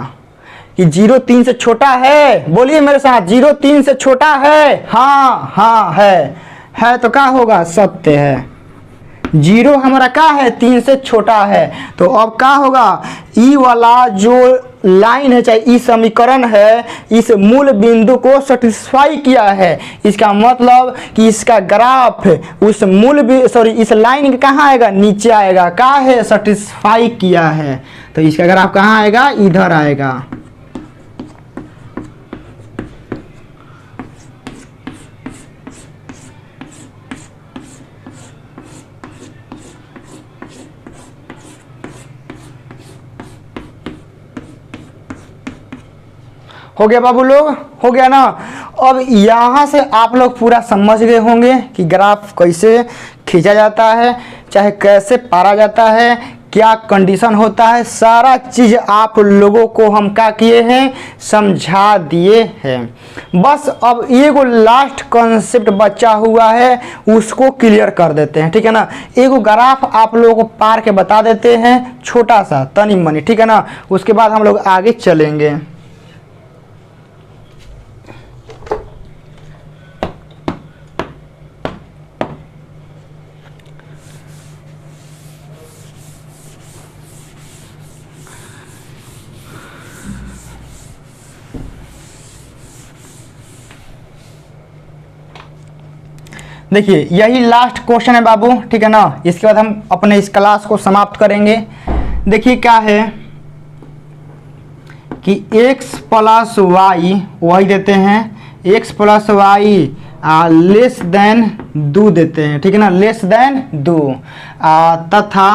Speaker 1: कि 0 3 से छोटा है। बोलिए मेरे साथ, 0 3 से छोटा है। हाँ हाँ है तो क्या होगा, सत्य है। 0 हमारा क्या है, 3 से छोटा है। तो अब क्या होगा, ई वाला जो लाइन है, चाहे ई समीकरण है, इस मूल बिंदु को सेटिस्फाई किया है। इसका मतलब कि इसका ग्राफ उस इस लाइन के कहाँ आएगा, नीचे आएगा। क्या है, सेटिस्फाई किया है। तो इसका ग्राफ कहाँ आएगा, इधर आएगा। हो गया बाबू लोग, हो गया ना। अब यहाँ से आप लोग पूरा समझ गए होंगे कि ग्राफ कैसे खींचा जाता है, चाहे कैसे पारा जाता है, क्या कंडीशन होता है, सारा चीज़ आप लोगों को हम क्या किए हैं, समझा दिए हैं। बस अब एगो लास्ट कॉन्सेप्ट बचा हुआ है, उसको क्लियर कर देते हैं, ठीक है ना। एगो ग्राफ आप लोगों को पार के बता देते हैं, छोटा सा तनी मनी, ठीक है ना। उसके बाद हम लोग आगे चलेंगे। देखिए यही लास्ट क्वेश्चन है बाबू, ठीक है ना। इसके बाद हम अपने इस क्लास को समाप्त करेंगे। देखिए क्या है कि x प्लस वाई वही देते हैं, x plus y less than 2 देते हैं, ठीक है ना, लेस देन 2 तथा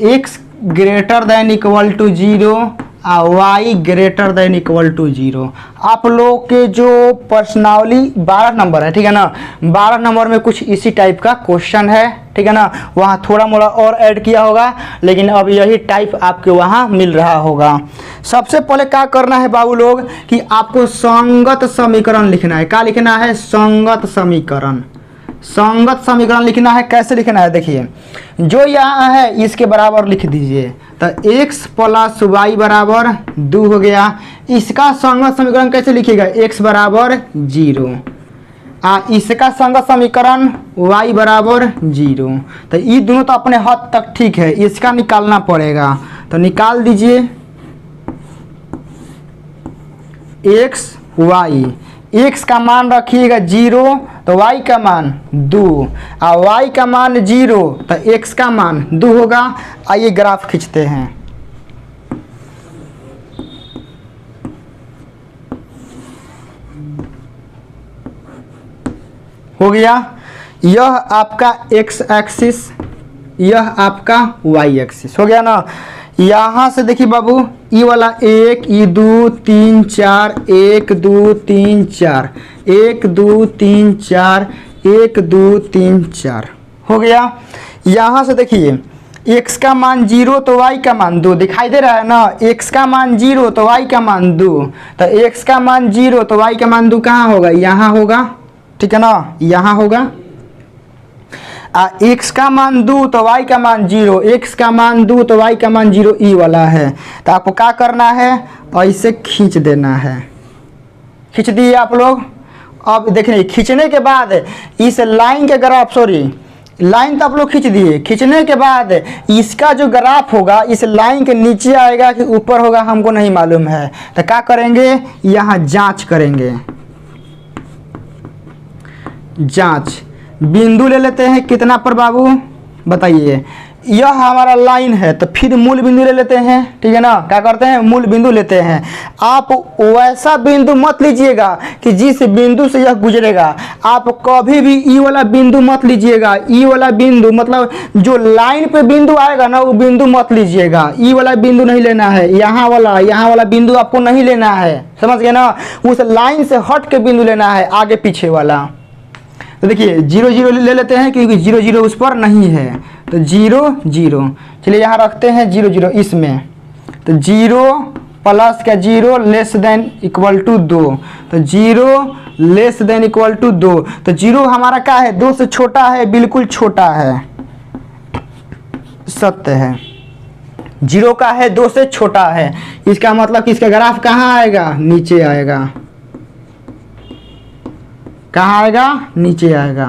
Speaker 1: x greater than equal to 0 y greater than equal to 0। आप लोग के जो पर्सनली 12 नंबर है, ठीक है ना, 12 नंबर में कुछ इसी टाइप का क्वेश्चन है, ठीक है ना। वहाँ थोड़ा मोड़ा और ऐड किया होगा, लेकिन अब यही टाइप आपके वहाँ मिल रहा होगा। सबसे पहले क्या करना है बाबू लोग कि आपको संगत समीकरण लिखना है। क्या लिखना है? संगत समीकरण। संगत समीकरण लिखना है। कैसे लिखना है? देखिए जो यहाँ है इसके बराबर लिख दीजिए, तो x प्लस वाई बराबर 2 हो गया। इसका संगत समीकरण कैसे लिखिएगा? x बराबर 0 इसका संगत समीकरण y बराबर 0। तो ये दोनों तो अपने हद तक ठीक है, इसका निकालना पड़ेगा, तो निकाल दीजिए। x y, x का मान रखिएगा 0 तो y का मान 2 और y का मान 0 तो x का मान 2 होगा। आइए ग्राफ खींचते हैं। हो गया, यह आपका x एक्सिस, यह आपका y एक्सिस, हो गया ना। यहाँ से देखिए बाबू, ई वाला 1 ई 2 3 4 1 2 3 4 1 2 3 4 1 2 3 4 हो गया। यहाँ से देखिए x का मान 0 तो y का मान 2 दिखाई दे रहा है ना। x का मान 0 तो y का मान 2, तो x का मान 0 तो y का मान 2 कहाँ होगा? यहाँ होगा, ठीक है ना, यहाँ होगा। x का मान 2 तो y का मान 0, x का मान 2 तो y का मान 0 ई वाला है। तो आपको क्या करना है? ऐसे खींच देना है। खींच दिए आप लोग। अब देखिए खींचने के बाद इस लाइन के ग्राफ, सॉरी लाइन तो आप लोग खींच दिए। खींचने के बाद इसका जो ग्राफ होगा इस लाइन के नीचे आएगा कि ऊपर होगा हमको नहीं मालूम है। तो क्या करेंगे? यहाँ जांच करेंगे। जांच बिंदु ले लेते हैं, कितना पर बाबू बताइए? यह हमारा लाइन है, तो फिर मूल बिंदु ले लेते हैं, ठीक है ना। क्या करते हैं? मूल बिंदु लेते हैं। आप वैसा बिंदु मत लीजिएगा कि जिस बिंदु से यह गुजरेगा। आप कभी भी ई वाला बिंदु मत लीजिएगा। ई वाला बिंदु मतलब जो लाइन पे बिंदु आएगा ना, वो बिंदु मत लीजिएगा। ई वाला बिंदु नहीं लेना है, यहाँ वाला बिंदु आपको नहीं लेना है, समझ गए ना। उस लाइन से हट के बिंदु लेना है, आगे पीछे वाला। तो देखिए 0 0 ले लेते हैं क्योंकि 0 0 उस पर नहीं है, तो 0 0। चलिए यहाँ रखते हैं 0 0 इसमें, तो 0 प्लस का 0 लेस देन इक्वल टू 2, तो 0 लेस देन इक्वल टू 2। तो 0 हमारा क्या है? 2 से छोटा है, बिल्कुल छोटा है, सत्य है। 0 का है 2 से छोटा है, इसका मतलब कि इसका ग्राफ कहाँ आएगा? नीचे आएगा। कहाँ आएगा? नीचे आएगा।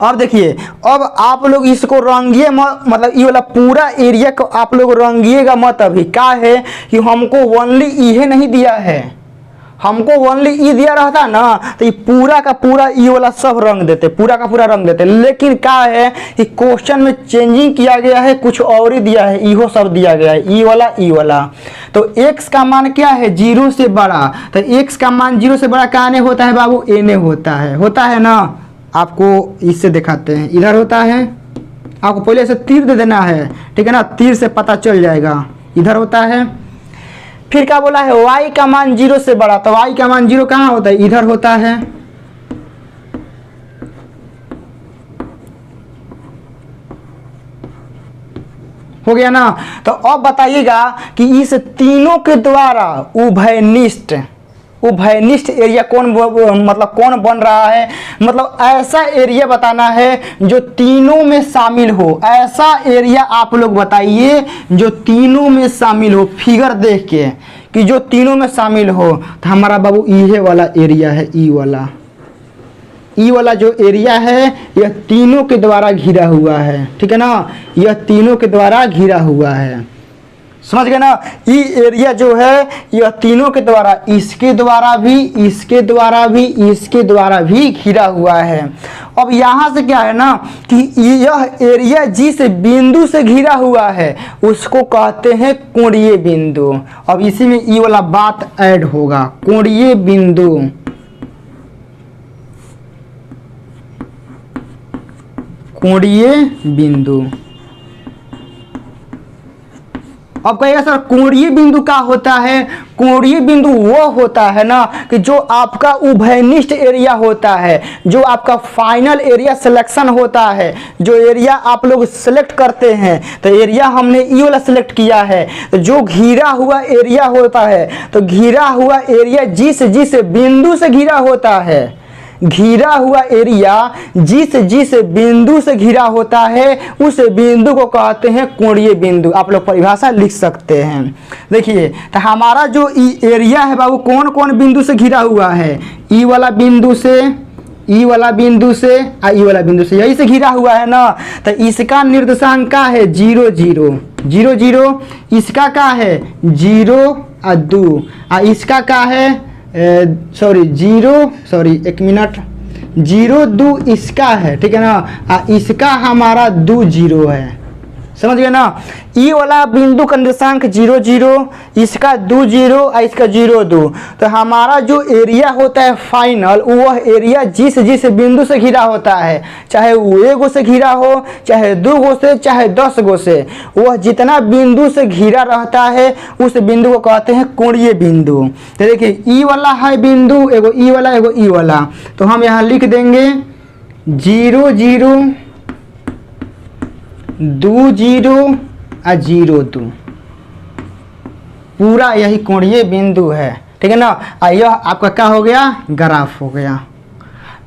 Speaker 1: अब देखिए, अब आप लोग इसको रंगिए मत, मतलब ये वाला पूरा एरिया को आप लोग रंगिएगा मत। अभी क्या है कि हमको ओनली ये नहीं दिया है, हमको ओनली ई दिया रहता ना तो ये पूरा का पूरा ई वाला सब रंग देते, पूरा का पूरा रंग देते। लेकिन क्या है कि क्वेश्चन में चेंजिंग किया गया है, कुछ और ही दिया है, इहो सब दिया गया है, ई वाला। तो x का मान क्या है? 0 से बड़ा। तो x का मान 0 से बड़ा कहाँ ने होता है बाबू? a ने होता है ना। आपको इससे दिखाते हैं, इधर होता है। आपको पहले से तीर दे देना है, ठीक है ना, तीर से पता चल जाएगा। इधर होता है फिर क्या बोला है, y का मान 0 से बड़ा, तो y का मान 0 कहाँ होता है, इधर होता है। हो गया ना। तो अब बताइएगा कि इस तीनों के द्वारा उभयनिष्ठ एरिया मतलब कौन बन रहा है, मतलब ऐसा एरिया बताना है जो तीनों में शामिल हो। ऐसा एरिया आप लोग बताइए जो तीनों में शामिल हो, फिगर देख के कि जो तीनों में शामिल हो। तो हमारा बाबू ये वाला एरिया है, ई वाला जो एरिया है यह तीनों के द्वारा घिरा हुआ है, ठीक है ना, यह तीनों के द्वारा घिरा हुआ है, समझ गए ना। ई एरिया जो है यह तीनों के द्वारा, इसके द्वारा भी, इसके द्वारा भी, इसके द्वारा भी घिरा हुआ है। अब यहाँ से क्या है ना कि यह एरिया जिस बिंदु से घिरा हुआ है उसको कहते हैं कोणीय बिंदु। अब इसी में ई वाला बात ऐड होगा, कोणीय बिंदु। कोणीय बिंदु। अब कहिएगा सर कोणीय बिंदु क्या होता है, कोणीय बिंदु वो होता है ना कि जो आपका उभयनिष्ठ एरिया होता है, जो आपका फाइनल एरिया सिलेक्शन होता है, जो एरिया आप लोग सेलेक्ट करते हैं। तो एरिया हमने ई वाला सेलेक्ट किया है, तो जो घिरा हुआ एरिया होता है, तो घिरा हुआ एरिया जिस बिंदु से घिरा होता है, घिरा हुआ एरिया जिस बिंदु से घिरा होता है उस बिंदु को कहते हैं कोणीय बिंदु। आप लोग परिभाषा लिख सकते हैं। देखिए तो हमारा जो एरिया है बाबू कौन कौन बिंदु से घिरा हुआ है, ई वाला बिंदु से, ई वाला बिंदु से, ई वाला बिंदु से, यही से घिरा हुआ है ना। तो इसका निर्देशांक क्या है, 0 0 0 0, इसका क्या है 0 और 2, इसका क्या है सॉरी 0 2 इसका है, ठीक है ना, इसका हमारा 2 0 है, समझ गए ना। ई वाला बिंदु का निर्देशांक 0 0, इसका 2 0 और इसका 0 2। तो हमारा जो एरिया होता है फाइनल, वह एरिया जिस बिंदु से घिरा होता है, चाहे वो 1 गो से घिरा हो, चाहे 2 गो से, चाहे 10 गो से, वह जितना बिंदु से घिरा रहता है उस बिंदु को कहते हैं कोणीय बिंदु। तो देखिए ई वाला है बिंदु, एगो ई वाला, एगो ई वाला, तो हम यहाँ लिख देंगे 0 0 2 0 और 0 2, पूरा यही कोणीय बिंदु है, ठीक है ना। यह आपका क्या हो गया, ग्राफ हो गया।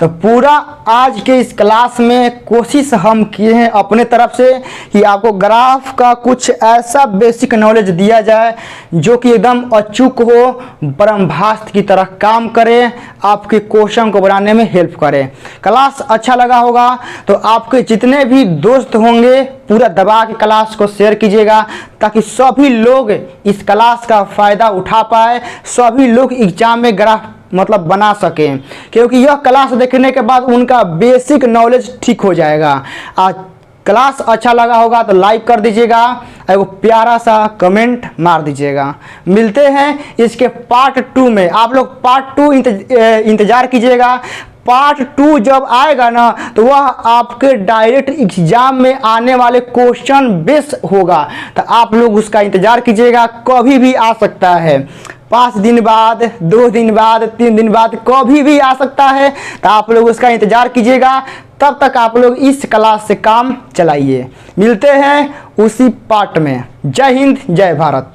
Speaker 1: तो पूरा आज के इस क्लास में कोशिश हम किए हैं अपने तरफ से कि आपको ग्राफ का कुछ ऐसा बेसिक नॉलेज दिया जाए जो कि एकदम अचूक हो, ब्रह्मास्त्र की तरह काम करे, आपके क्वेश्चन को बनाने में हेल्प करे। क्लास अच्छा लगा होगा तो आपके जितने भी दोस्त होंगे पूरा दबा के क्लास को शेयर कीजिएगा ताकि सभी लोग इस क्लास का फ़ायदा उठा पाए, सभी लोग एग्जाम में ग्राफ मतलब बना सकें, क्योंकि यह क्लास देखने के बाद उनका बेसिक नॉलेज ठीक हो जाएगा। आज क्लास अच्छा लगा होगा तो लाइक कर दीजिएगा, एक प्यारा सा कमेंट मार दीजिएगा। मिलते हैं इसके पार्ट 2 में, आप लोग पार्ट 2 इंतज़ार कीजिएगा। पार्ट 2 जब आएगा ना तो वह आपके डायरेक्ट एग्जाम में आने वाले क्वेश्चन बेस होगा, तो आप लोग उसका इंतज़ार कीजिएगा। कभी भी आ सकता है, 5 दिन बाद, 2 दिन बाद, 3 दिन बाद, कभी भी आ सकता है, तो आप लोग उसका इंतज़ार कीजिएगा। तब तक आप लोग इस क्लास से काम चलाइए। मिलते हैं उसी पार्ट में। जय हिंद, जय भारत।